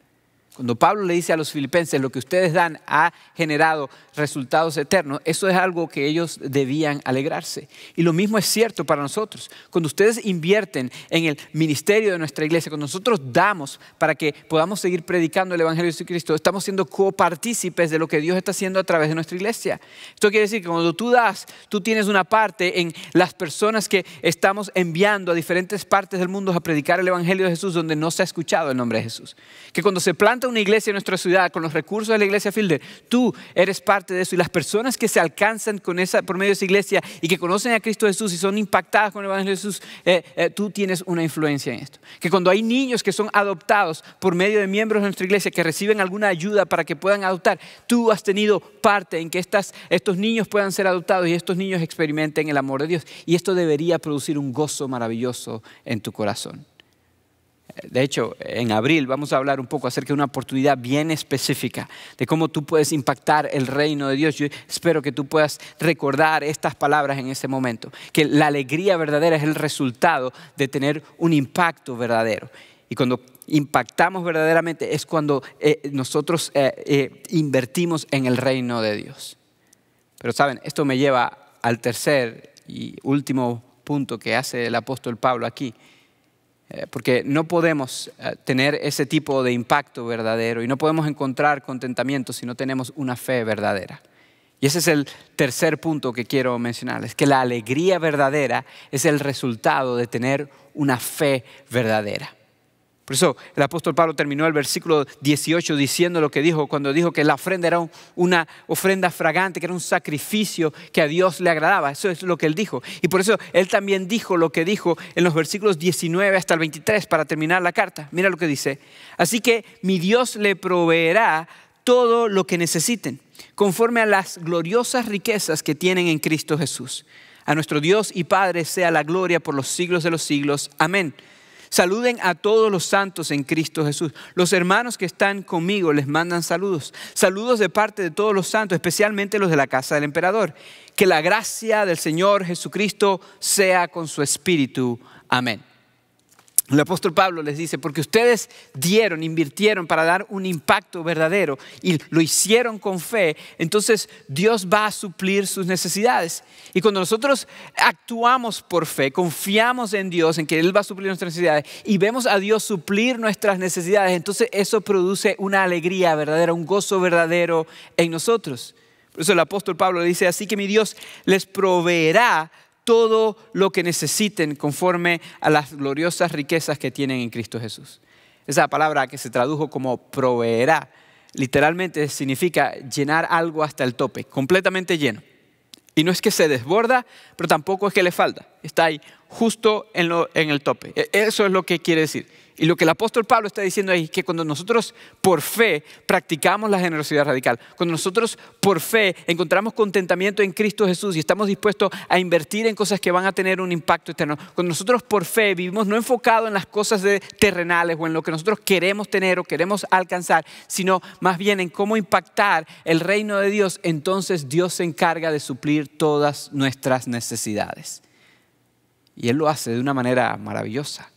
Cuando Pablo le dice a los filipenses, lo que ustedes dan ha generado resultados eternos, eso es algo que ellos debían alegrarse. Y lo mismo es cierto para nosotros. Cuando ustedes invierten en el ministerio de nuestra iglesia, cuando nosotros damos para que podamos seguir predicando el Evangelio de Jesucristo, estamos siendo copartícipes de lo que Dios está haciendo a través de nuestra iglesia. Esto quiere decir que cuando tú das, tú tienes una parte en las personas que estamos enviando a diferentes partes del mundo a predicar el Evangelio de Jesús donde no se ha escuchado el nombre de Jesús. Que cuando se planta una iglesia en nuestra ciudad con los recursos de la iglesia Fielder, tú eres parte de eso, y las personas que se alcanzan por medio de esa iglesia y que conocen a Cristo Jesús y son impactadas con el Evangelio de Jesús, tú tienes una influencia en esto. Que cuando hay niños que son adoptados por medio de miembros de nuestra iglesia que reciben alguna ayuda para que puedan adoptar, tú has tenido parte en que estos niños puedan ser adoptados y estos niños experimenten el amor de Dios, y esto debería producir un gozo maravilloso en tu corazón. De hecho, en abril vamos a hablar un poco acerca de una oportunidad bien específica de cómo tú puedes impactar el reino de Dios. Yo espero que tú puedas recordar estas palabras en ese momento, que la alegría verdadera es el resultado de tener un impacto verdadero. Y cuando impactamos verdaderamente es cuando nosotros invertimos en el reino de Dios. Pero saben, esto me lleva al tercer y último punto que hace el apóstol Pablo aquí. Porque no podemos tener ese tipo de impacto verdadero y no podemos encontrar contentamiento si no tenemos una fe verdadera. Y ese es el tercer punto que quiero mencionarles, que la alegría verdadera es el resultado de tener una fe verdadera. Por eso el apóstol Pablo terminó el versículo 18 diciendo lo que dijo cuando dijo que la ofrenda era una ofrenda fragante, que era un sacrificio que a Dios le agradaba. Eso es lo que él dijo. Y por eso él también dijo lo que dijo en los versículos 19 hasta el 23 para terminar la carta. Mira lo que dice. Así que mi Dios le proveerá todo lo que necesiten, conforme a las gloriosas riquezas que tienen en Cristo Jesús. A nuestro Dios y Padre sea la gloria por los siglos de los siglos. Amén. Saluden a todos los santos en Cristo Jesús. Los hermanos que están conmigo les mandan saludos. Saludos de parte de todos los santos, especialmente los de la casa del emperador. Que la gracia del Señor Jesucristo sea con su espíritu. Amén. El apóstol Pablo les dice, porque ustedes invirtieron para dar un impacto verdadero y lo hicieron con fe, entonces Dios va a suplir sus necesidades. Y cuando nosotros actuamos por fe, confiamos en Dios, en que Él va a suplir nuestras necesidades y vemos a Dios suplir nuestras necesidades, entonces eso produce una alegría verdadera, un gozo verdadero en nosotros. Por eso el apóstol Pablo le dice, así que mi Dios les proveerá todo lo que necesiten conforme a las gloriosas riquezas que tienen en Cristo Jesús. Esa palabra que se tradujo como proveerá, literalmente significa llenar algo hasta el tope, completamente lleno. Y no es que se desborda, pero tampoco es que le falta. Está ahí justo en el tope. Eso es lo que quiere decir. Y lo que el apóstol Pablo está diciendo ahí es que cuando nosotros por fe practicamos la generosidad radical, cuando nosotros por fe encontramos contentamiento en Cristo Jesús y estamos dispuestos a invertir en cosas que van a tener un impacto eterno, cuando nosotros por fe vivimos no enfocado en las cosas terrenales o en lo que nosotros queremos tener o queremos alcanzar, sino más bien en cómo impactar el reino de Dios, entonces Dios se encarga de suplir todas nuestras necesidades. Y Él lo hace de una manera maravillosa.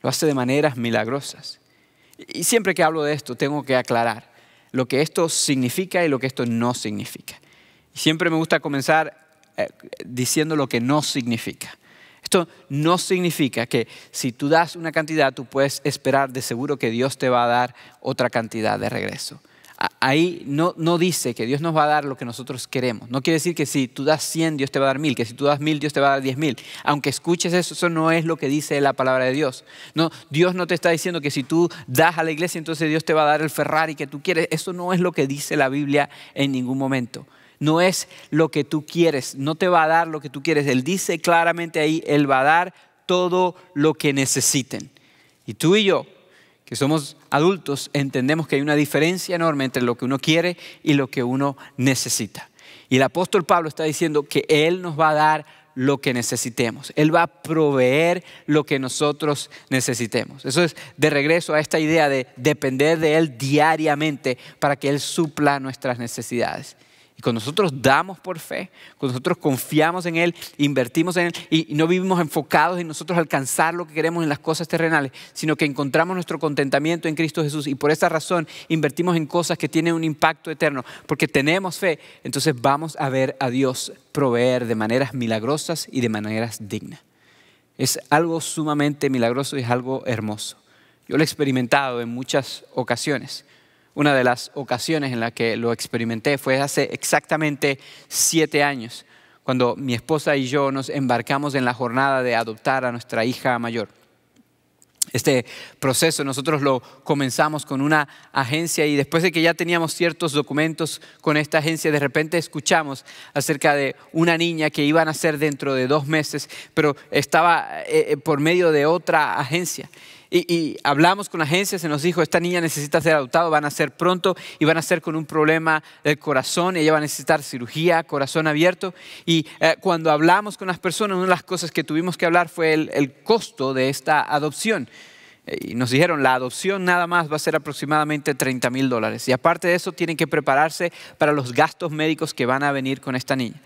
Lo hace de maneras milagrosas. Y siempre que hablo de esto tengo que aclarar lo que esto significa y lo que esto no significa. Y siempre me gusta comenzar diciendo lo que no significa. Esto no significa que si tú das una cantidad, tú puedes esperar de seguro que Dios te va a dar otra cantidad de regreso. Ahí no dice que Dios nos va a dar lo que nosotros queremos. No quiere decir que si tú das 100, Dios te va a dar 1000, que si tú das 1000, Dios te va a dar 10,000. Aunque escuches eso, eso no es lo que dice la palabra de Dios. No, Dios no te está diciendo que si tú das a la iglesia, entonces Dios te va a dar el Ferrari que tú quieres. Eso no es lo que dice la Biblia en ningún momento. No es lo que tú quieres, no te va a dar lo que tú quieres. Él dice claramente ahí, Él va a dar todo lo que necesiten. Y tú y yo, que somos adultos, entendemos que hay una diferencia enorme entre lo que uno quiere y lo que uno necesita. Y el apóstol Pablo está diciendo que Él nos va a dar lo que necesitemos. Él va a proveer lo que nosotros necesitemos. Eso es de regreso a esta idea de depender de Él diariamente para que Él supla nuestras necesidades. Y cuando nosotros damos por fe, cuando nosotros confiamos en Él, invertimos en Él y no vivimos enfocados en nosotros alcanzar lo que queremos en las cosas terrenales, sino que encontramos nuestro contentamiento en Cristo Jesús y por esa razón invertimos en cosas que tienen un impacto eterno, porque tenemos fe, entonces vamos a ver a Dios proveer de maneras milagrosas y de maneras dignas. Es algo sumamente milagroso y es algo hermoso. Yo lo he experimentado en muchas ocasiones. Una de las ocasiones en las que lo experimenté fue hace exactamente 7 años, cuando mi esposa y yo nos embarcamos en la jornada de adoptar a nuestra hija mayor. Este proceso nosotros lo comenzamos con una agencia y después de que ya teníamos ciertos documentos con esta agencia, de repente escuchamos acerca de una niña que iba a nacer dentro de 2 meses, pero estaba por medio de otra agencia. Y hablamos con la agencia, se nos dijo, esta niña necesita ser adoptada, va a nacer pronto y va a nacer con un problema del corazón, ella va a necesitar cirugía, corazón abierto. Y cuando hablamos con las personas, una de las cosas que tuvimos que hablar fue el costo de esta adopción. Y nos dijeron, la adopción nada más va a ser aproximadamente $30,000. Y aparte de eso, tienen que prepararse para los gastos médicos que van a venir con esta niña.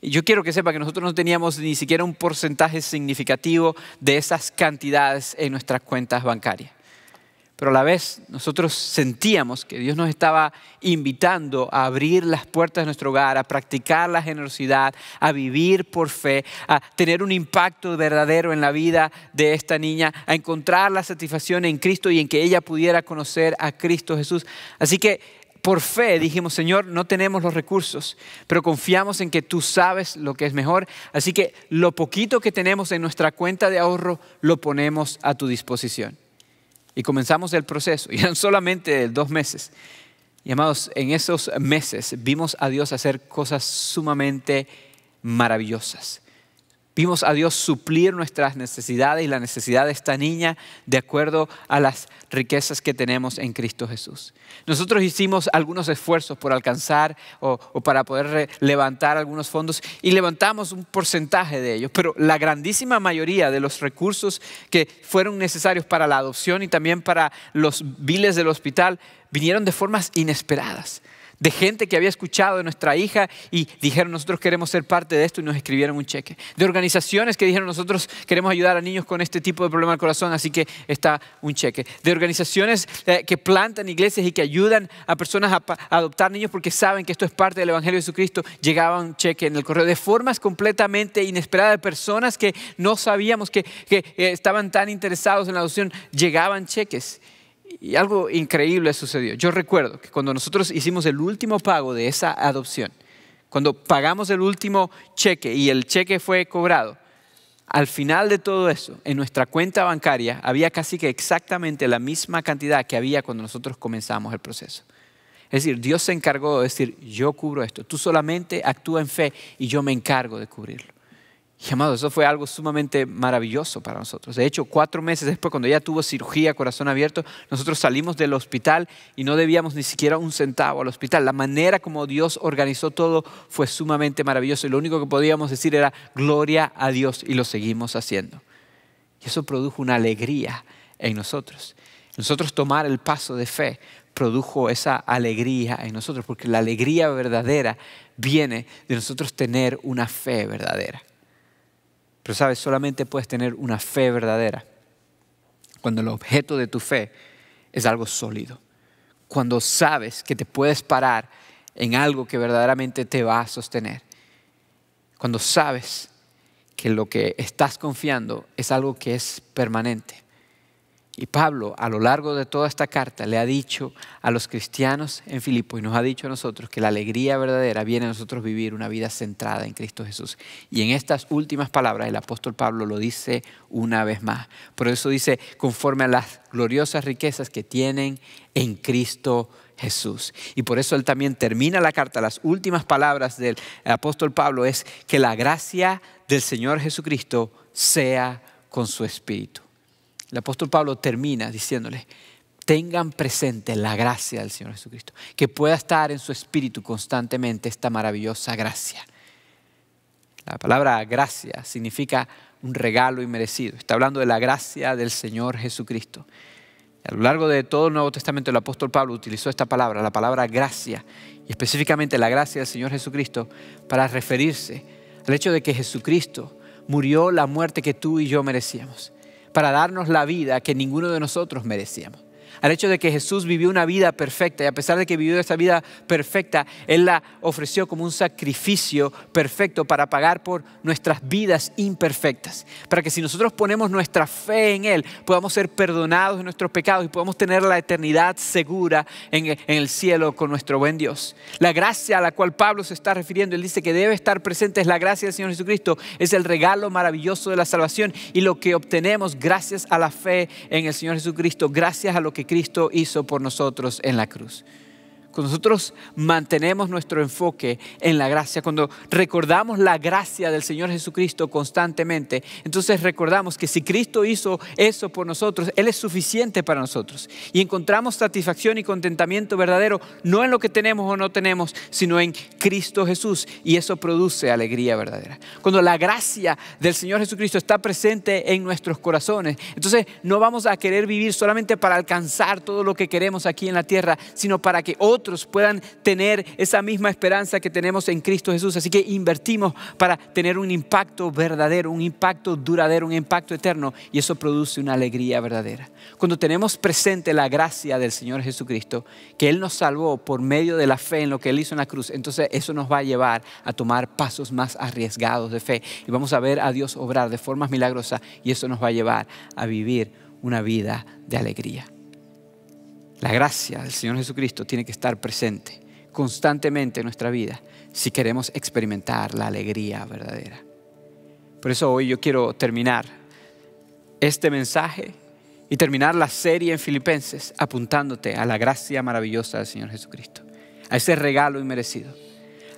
Y yo quiero que sepa que nosotros no teníamos ni siquiera un porcentaje significativo de esas cantidades en nuestras cuentas bancarias. Pero a la vez nosotros sentíamos que Dios nos estaba invitando a abrir las puertas de nuestro hogar, a practicar la generosidad, a vivir por fe, a tener un impacto verdadero en la vida de esta niña, a encontrar la satisfacción en Cristo y en que ella pudiera conocer a Cristo Jesús. Así que por fe dijimos, Señor, no tenemos los recursos, pero confiamos en que tú sabes lo que es mejor. Así que lo poquito que tenemos en nuestra cuenta de ahorro lo ponemos a tu disposición. Y comenzamos el proceso. Y eran solamente 2 meses. Y amados, en esos meses vimos a Dios hacer cosas sumamente maravillosas. Vimos a Dios suplir nuestras necesidades y la necesidad de esta niña de acuerdo a las riquezas que tenemos en Cristo Jesús. Nosotros hicimos algunos esfuerzos por alcanzar o para poder levantar algunos fondos y levantamos un porcentaje de ellos, pero la grandísima mayoría de los recursos que fueron necesarios para la adopción y también para los biles del hospital vinieron de formas inesperadas. De gente que había escuchado de nuestra hija y dijeron, nosotros queremos ser parte de esto y nos escribieron un cheque. De organizaciones que dijeron, nosotros queremos ayudar a niños con este tipo de problema del corazón, así que está un cheque. De organizaciones que plantan iglesias y que ayudan a personas a adoptar niños porque saben que esto es parte del Evangelio de Jesucristo, llegaba un cheque en el correo. De formas completamente inesperadas, de personas que no sabíamos que estaban tan interesados en la adopción, llegaban cheques. Y algo increíble sucedió. Yo recuerdo que cuando nosotros hicimos el último pago de esa adopción, cuando pagamos el último cheque y el cheque fue cobrado, al final de todo eso, en nuestra cuenta bancaria había casi que exactamente la misma cantidad que había cuando nosotros comenzamos el proceso. Es decir, Dios se encargó de decir, yo cubro esto, tú solamente actúa en fe y yo me encargo de cubrirlo. Y amados, eso fue algo sumamente maravilloso para nosotros. De hecho, 4 meses después, cuando ella tuvo cirugía, corazón abierto, nosotros salimos del hospital y no debíamos ni siquiera un centavo al hospital. La manera como Dios organizó todo fue sumamente maravilloso y lo único que podíamos decir era gloria a Dios y lo seguimos haciendo. Y eso produjo una alegría en nosotros. Nosotros tomar el paso de fe produjo esa alegría en nosotros, porque la alegría verdadera viene de nosotros tener una fe verdadera. Pero sabes, solamente puedes tener una fe verdadera cuando el objeto de tu fe es algo sólido. Cuando sabes que te puedes parar en algo que verdaderamente te va a sostener. Cuando sabes que lo que estás confiando es algo que es permanente. Y Pablo, a lo largo de toda esta carta, le ha dicho a los cristianos en Filipo y nos ha dicho a nosotros que la alegría verdadera viene a nosotros vivir una vida centrada en Cristo Jesús. Y en estas últimas palabras el apóstol Pablo lo dice una vez más. Por eso dice, conforme a las gloriosas riquezas que tienen en Cristo Jesús. Y por eso él también termina la carta, las últimas palabras del apóstol Pablo es que la gracia del Señor Jesucristo sea con su espíritu. El apóstol Pablo termina diciéndole, tengan presente la gracia del Señor Jesucristo, que pueda estar en su espíritu constantemente esta maravillosa gracia. La palabra gracia significa un regalo inmerecido. Está hablando de la gracia del Señor Jesucristo. A lo largo de todo el Nuevo Testamento el apóstol Pablo utilizó esta palabra, la palabra gracia, y específicamente la gracia del Señor Jesucristo, para referirse al hecho de que Jesucristo murió la muerte que tú y yo merecíamos, para darnos la vida que ninguno de nosotros merecíamos. Al hecho de que Jesús vivió una vida perfecta, y a pesar de que vivió esa vida perfecta, Él la ofreció como un sacrificio perfecto para pagar por nuestras vidas imperfectas. Para que si nosotros ponemos nuestra fe en Él, podamos ser perdonados de nuestros pecados y podamos tener la eternidad segura en el cielo con nuestro buen Dios. La gracia a la cual Pablo se está refiriendo, él dice que debe estar presente, es la gracia del Señor Jesucristo. Es el regalo maravilloso de la salvación y lo que obtenemos gracias a la fe en el Señor Jesucristo, gracias a lo que Cristo hizo por nosotros en la cruz. Cuando nosotros mantenemos nuestro enfoque en la gracia, cuando recordamos la gracia del Señor Jesucristo constantemente, entonces recordamos que si Cristo hizo eso por nosotros, Él es suficiente para nosotros. Y encontramos satisfacción y contentamiento verdadero, no en lo que tenemos o no tenemos, sino en Cristo Jesús. Y eso produce alegría verdadera. Cuando la gracia del Señor Jesucristo está presente en nuestros corazones, entonces no vamos a querer vivir solamente para alcanzar todo lo que queremos aquí en la tierra, sino para que otros puedan tener esa misma esperanza que tenemos en Cristo Jesús. Así que invertimos para tener un impacto verdadero, un impacto duradero, un impacto eterno, y eso produce una alegría verdadera. Cuando tenemos presente la gracia del Señor Jesucristo, que Él nos salvó por medio de la fe en lo que Él hizo en la cruz, entonces eso nos va a llevar a tomar pasos más arriesgados de fe y vamos a ver a Dios obrar de formas milagrosas, y eso nos va a llevar a vivir una vida de alegría. La gracia del Señor Jesucristo tiene que estar presente constantemente en nuestra vida si queremos experimentar la alegría verdadera. Por eso hoy yo quiero terminar este mensaje y terminar la serie en Filipenses apuntándote a la gracia maravillosa del Señor Jesucristo, a ese regalo inmerecido.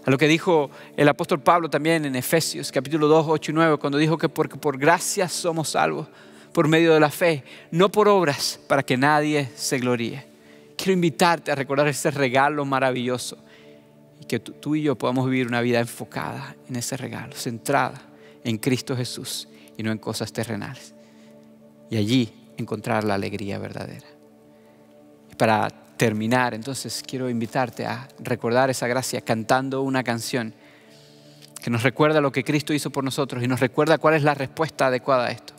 A lo que dijo el apóstol Pablo también en Efesios capítulo 2, 8 y 9, cuando dijo que porque por gracia somos salvos por medio de la fe, no por obras, para que nadie se gloríe. Quiero invitarte a recordar ese regalo maravilloso y que tú y yo podamos vivir una vida enfocada en ese regalo, centrada en Cristo Jesús y no en cosas terrenales. Y allí encontrar la alegría verdadera. Y para terminar, entonces quiero invitarte a recordar esa gracia cantando una canción que nos recuerda lo que Cristo hizo por nosotros y nos recuerda cuál es la respuesta adecuada a esto,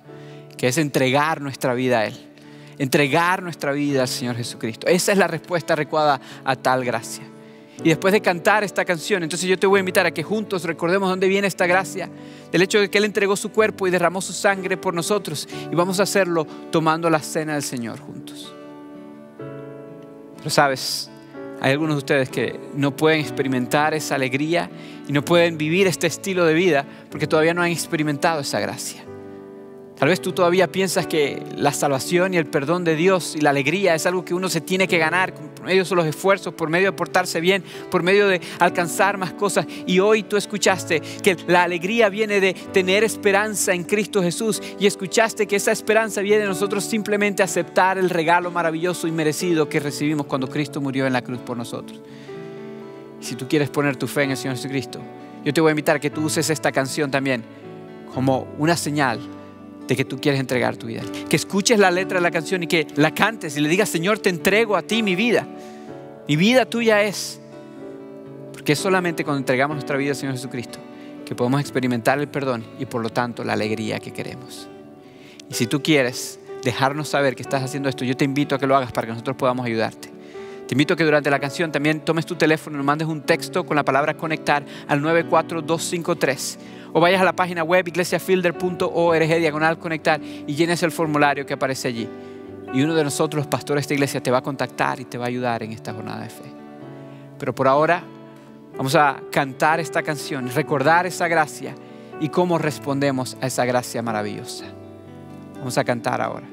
que es entregar nuestra vida a Él. Entregar nuestra vida al Señor Jesucristo. Esa es la respuesta adecuada a tal gracia. Y después de cantar esta canción, entonces yo te voy a invitar a que juntos recordemos dónde viene esta gracia, del hecho de que Él entregó su cuerpo y derramó su sangre por nosotros, y vamos a hacerlo tomando la cena del Señor juntos. Pero sabes, hay algunos de ustedes que no pueden experimentar esa alegría y no pueden vivir este estilo de vida porque todavía no han experimentado esa gracia. Tal vez tú todavía piensas que la salvación y el perdón de Dios y la alegría es algo que uno se tiene que ganar por medio de los esfuerzos, por medio de portarse bien, por medio de alcanzar más cosas. Y hoy tú escuchaste que la alegría viene de tener esperanza en Cristo Jesús, y escuchaste que esa esperanza viene de nosotros simplemente aceptar el regalo maravilloso y merecido que recibimos cuando Cristo murió en la cruz por nosotros. Y si tú quieres poner tu fe en el Señor Jesucristo, yo te voy a invitar a que tú uses esta canción también como una señal de que tú quieres entregar tu vida. Que escuches la letra de la canción y que la cantes y le digas: Señor, te entrego a ti mi vida. Mi vida tuya es. Porque es solamente cuando entregamos nuestra vida al Señor Jesucristo que podemos experimentar el perdón y por lo tanto la alegría que queremos. Y si tú quieres dejarnos saber que estás haciendo esto, yo te invito a que lo hagas para que nosotros podamos ayudarte. Te invito a que durante la canción también tomes tu teléfono y nos mandes un texto con la palabra conectar al 94253. O vayas a la página web iglesiafielder.org/conectar y llenes el formulario que aparece allí. Y uno de nosotros, los pastores de esta iglesia, te va a contactar y te va a ayudar en esta jornada de fe. Pero por ahora vamos a cantar esta canción, recordar esa gracia y cómo respondemos a esa gracia maravillosa. Vamos a cantar ahora.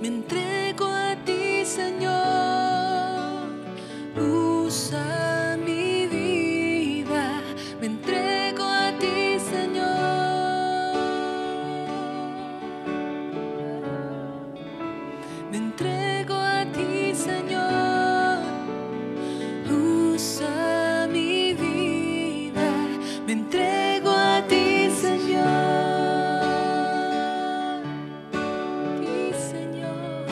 Me entrego a ti, Señor. Usa mi vida. Me entrego a ti, Señor. Me entrego a ti, Señor. Usa mi vida. Me entrego a ti, Señor. Ti, Señor.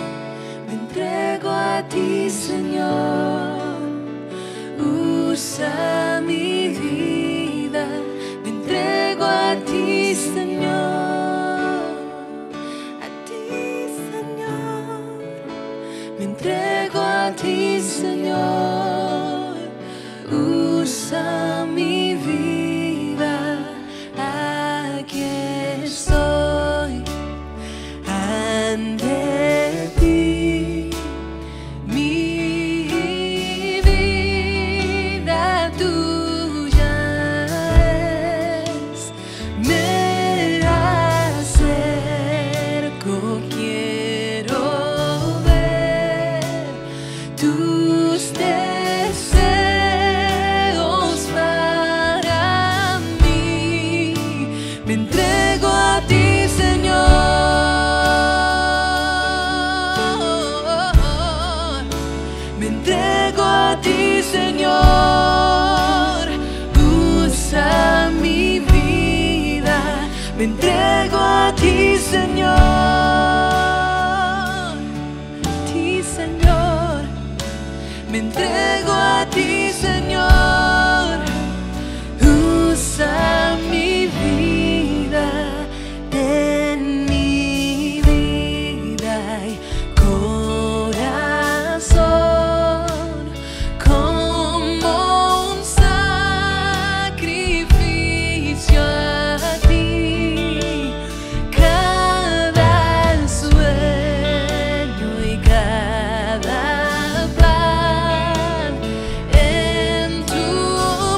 Me entrego a ti, Señor. Usa mi vida. Me entrego a ti, Señor. A ti, Señor. Me entrego a ti, Señor. Usa mi vida. Aquí estoy ante ti. Mi vida tuya es. Me acerco, quiero ver tus deseos para mí. Me entrego a ti, Señor. Me entrego a ti, Señor. Usa mi vida. Me entrego a ti, Señor. Ti, Señor. Me entrego a ti, Señor. Usa mi vida. En mi vida y corazón como un sacrificio a ti. Cada sueño y cada plan en tu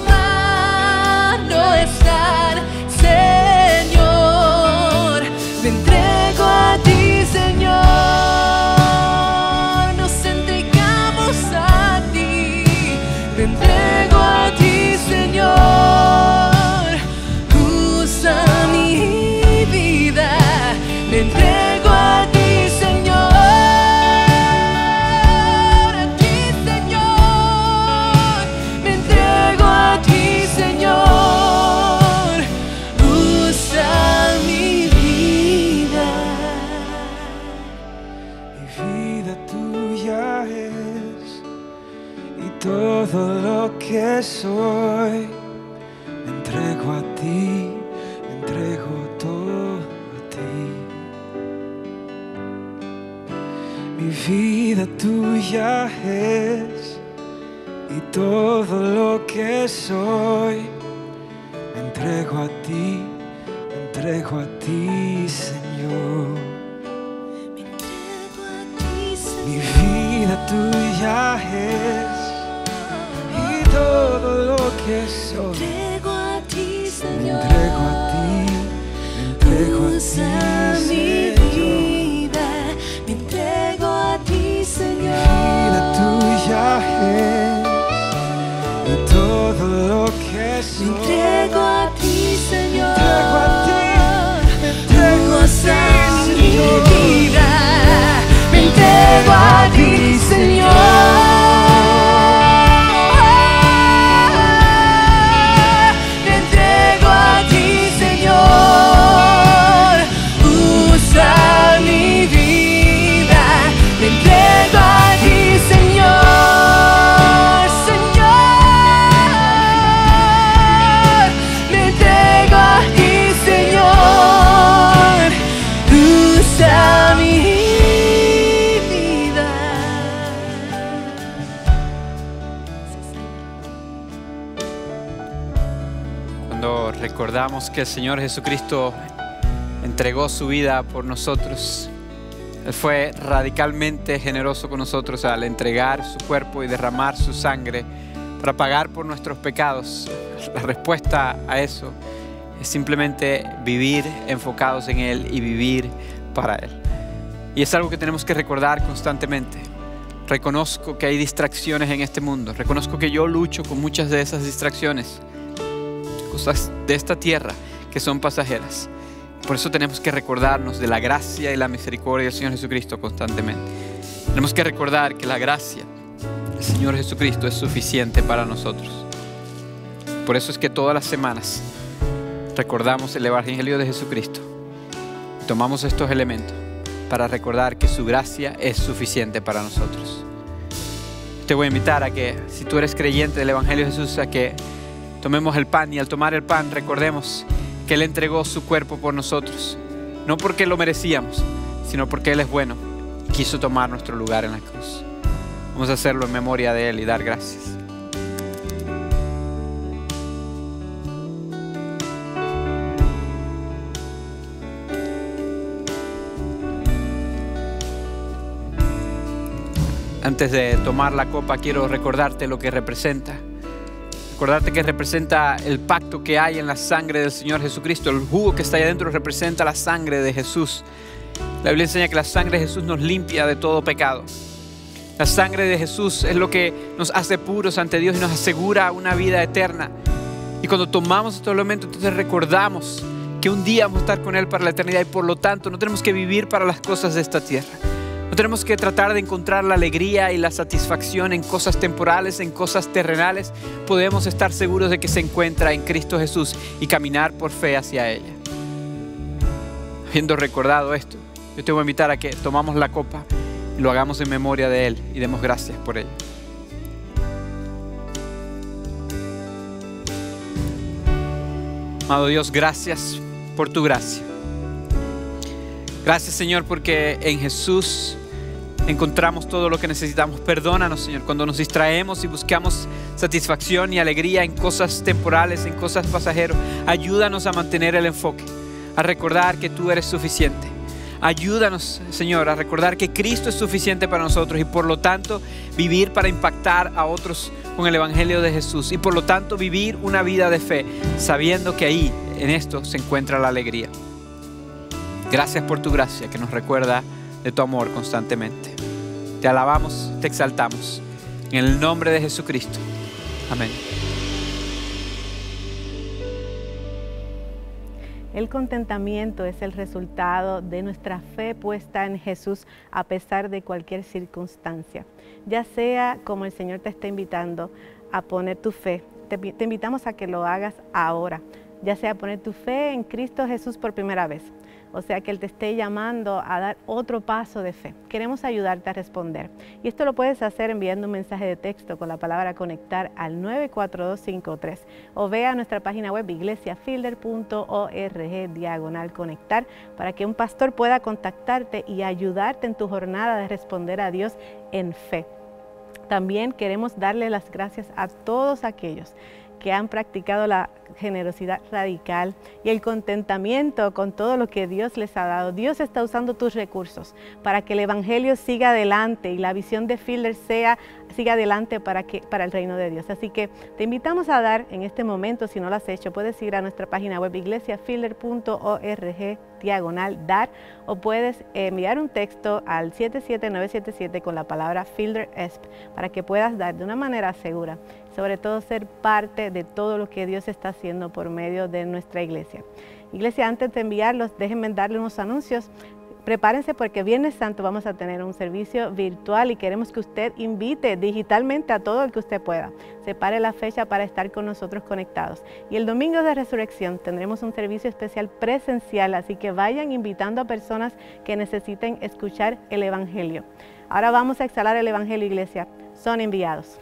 mano están, Señor. Me entrego a ti, Señor. Nos entregamos a ti. Me entrego a ti, Señor. Usa mi vida. Me entrego a ti, Señor. A ti, Señor. Me entrego a ti, Señor. Usa mi vida. Mi vida tuya es y todo lo que soy. Me entrego a ti, me entrego todo a ti. Mi vida tuya es y todo lo que soy. Me entrego a ti, me entrego a ti, Señor. Me entrego a ti, Mi Señor. vida tuya es y todo lo que Me soy. entrego a ti, Me Señor. entrego a ti, me entrego a Usa mi ti, Señor. vida. Me entrego a ti, Señor. Vida tuya es y todo lo que Me soy. entrego a ti, Señor. Me entrego a ti, me entrego a Usa ti, mi Señor. vida. Me entrego a ti, Señor. Me entrego a ti, Señor. Usa mi vida. Me entrego a ti, Señor. Señor. Me entrego a ti, Señor. Usa mi vida. Cuando recordamos que el Señor Jesucristo entregó su vida por nosotros, Él fue radicalmente generoso con nosotros al entregar su cuerpo y derramar su sangre para pagar por nuestros pecados. La respuesta a eso es simplemente vivir enfocados en Él y vivir para Él. Y es algo que tenemos que recordar constantemente. Reconozco que hay distracciones en este mundo. Reconozco que yo lucho con muchas de esas distracciones. Cosas de esta tierra que son pasajeras. Por eso tenemos que recordarnos de la gracia y la misericordia del Señor Jesucristo constantemente. Tenemos que recordar que la gracia del Señor Jesucristo es suficiente para nosotros. Por eso es que todas las semanas recordamos el Evangelio de Jesucristo. Tomamos estos elementos para recordar que su gracia es suficiente para nosotros. Te voy a invitar a que, si tú eres creyente del Evangelio de Jesús, a que tomemos el pan, y al tomar el pan recordemos que Él entregó su cuerpo por nosotros, no porque lo merecíamos, sino porque Él es bueno y quiso tomar nuestro lugar en la cruz. Vamos a hacerlo en memoria de Él y dar gracias. Antes de tomar la copa, quiero recordarte lo que representa. Recordarte que representa el pacto que hay en la sangre del Señor Jesucristo. El jugo que está ahí adentro representa la sangre de Jesús. La Biblia enseña que la sangre de Jesús nos limpia de todo pecado. La sangre de Jesús es lo que nos hace puros ante Dios y nos asegura una vida eterna. Y cuando tomamos estos elementos, entonces recordamos que un día vamos a estar con Él para la eternidad, y por lo tanto no tenemos que vivir para las cosas de esta tierra. No tenemos que tratar de encontrar la alegría y la satisfacción en cosas temporales, en cosas terrenales. Podemos estar seguros de que se encuentra en Cristo Jesús y caminar por fe hacia ella. Habiendo recordado esto, yo te voy a invitar a que tomamos la copa y lo hagamos en memoria de Él y demos gracias por ella. Amado Dios, gracias por tu gracia. Gracias, Señor, porque en Jesús encontramos todo lo que necesitamos. Perdónanos, Señor, cuando nos distraemos y buscamos satisfacción y alegría en cosas temporales, en cosas pasajeras. Ayúdanos a mantener el enfoque, a recordar que tú eres suficiente. Ayúdanos, Señor, a recordar que Cristo es suficiente para nosotros y por lo tanto vivir para impactar a otros con el Evangelio de Jesús, y por lo tanto vivir una vida de fe, sabiendo que ahí, en esto, se encuentra la alegría. Gracias por tu gracia que nos recuerda de tu amor constantemente. Te alabamos, te exaltamos. En el nombre de Jesucristo. Amén. El contentamiento es el resultado de nuestra fe puesta en Jesús a pesar de cualquier circunstancia. Ya sea como el Señor te está invitando a poner tu fe, te invitamos a que lo hagas ahora. Ya sea poner tu fe en Cristo Jesús por primera vez. O sea, que Él te esté llamando a dar otro paso de fe. Queremos ayudarte a responder. Y esto lo puedes hacer enviando un mensaje de texto con la palabra conectar al 94253. O ve a nuestra página web iglesiafielder.org/conectar para que un pastor pueda contactarte y ayudarte en tu jornada de responder a Dios en fe. También queremos darle las gracias a todos aquellos que han practicado la generosidad radical y el contentamiento con todo lo que Dios les ha dado. Dios está usando tus recursos para que el Evangelio siga adelante y la visión de Fielder siga adelante para el reino de Dios. Así que te invitamos a dar en este momento, si no lo has hecho, puedes ir a nuestra página web iglesiafielder.org/dar, o puedes enviar un texto al 77977 con la palabra FielderESP para que puedas dar de una manera segura, sobre todo ser parte de todo lo que Dios está haciendo por medio de nuestra iglesia. Iglesia, antes de enviarlos, déjenme darle unos anuncios. Prepárense porque Viernes Santo vamos a tener un servicio virtual y queremos que usted invite digitalmente a todo el que usted pueda. Separe la fecha para estar con nosotros conectados. Y el domingo de resurrección tendremos un servicio especial presencial, así que vayan invitando a personas que necesiten escuchar el Evangelio. Ahora vamos a exhalar el Evangelio, iglesia. Son enviados.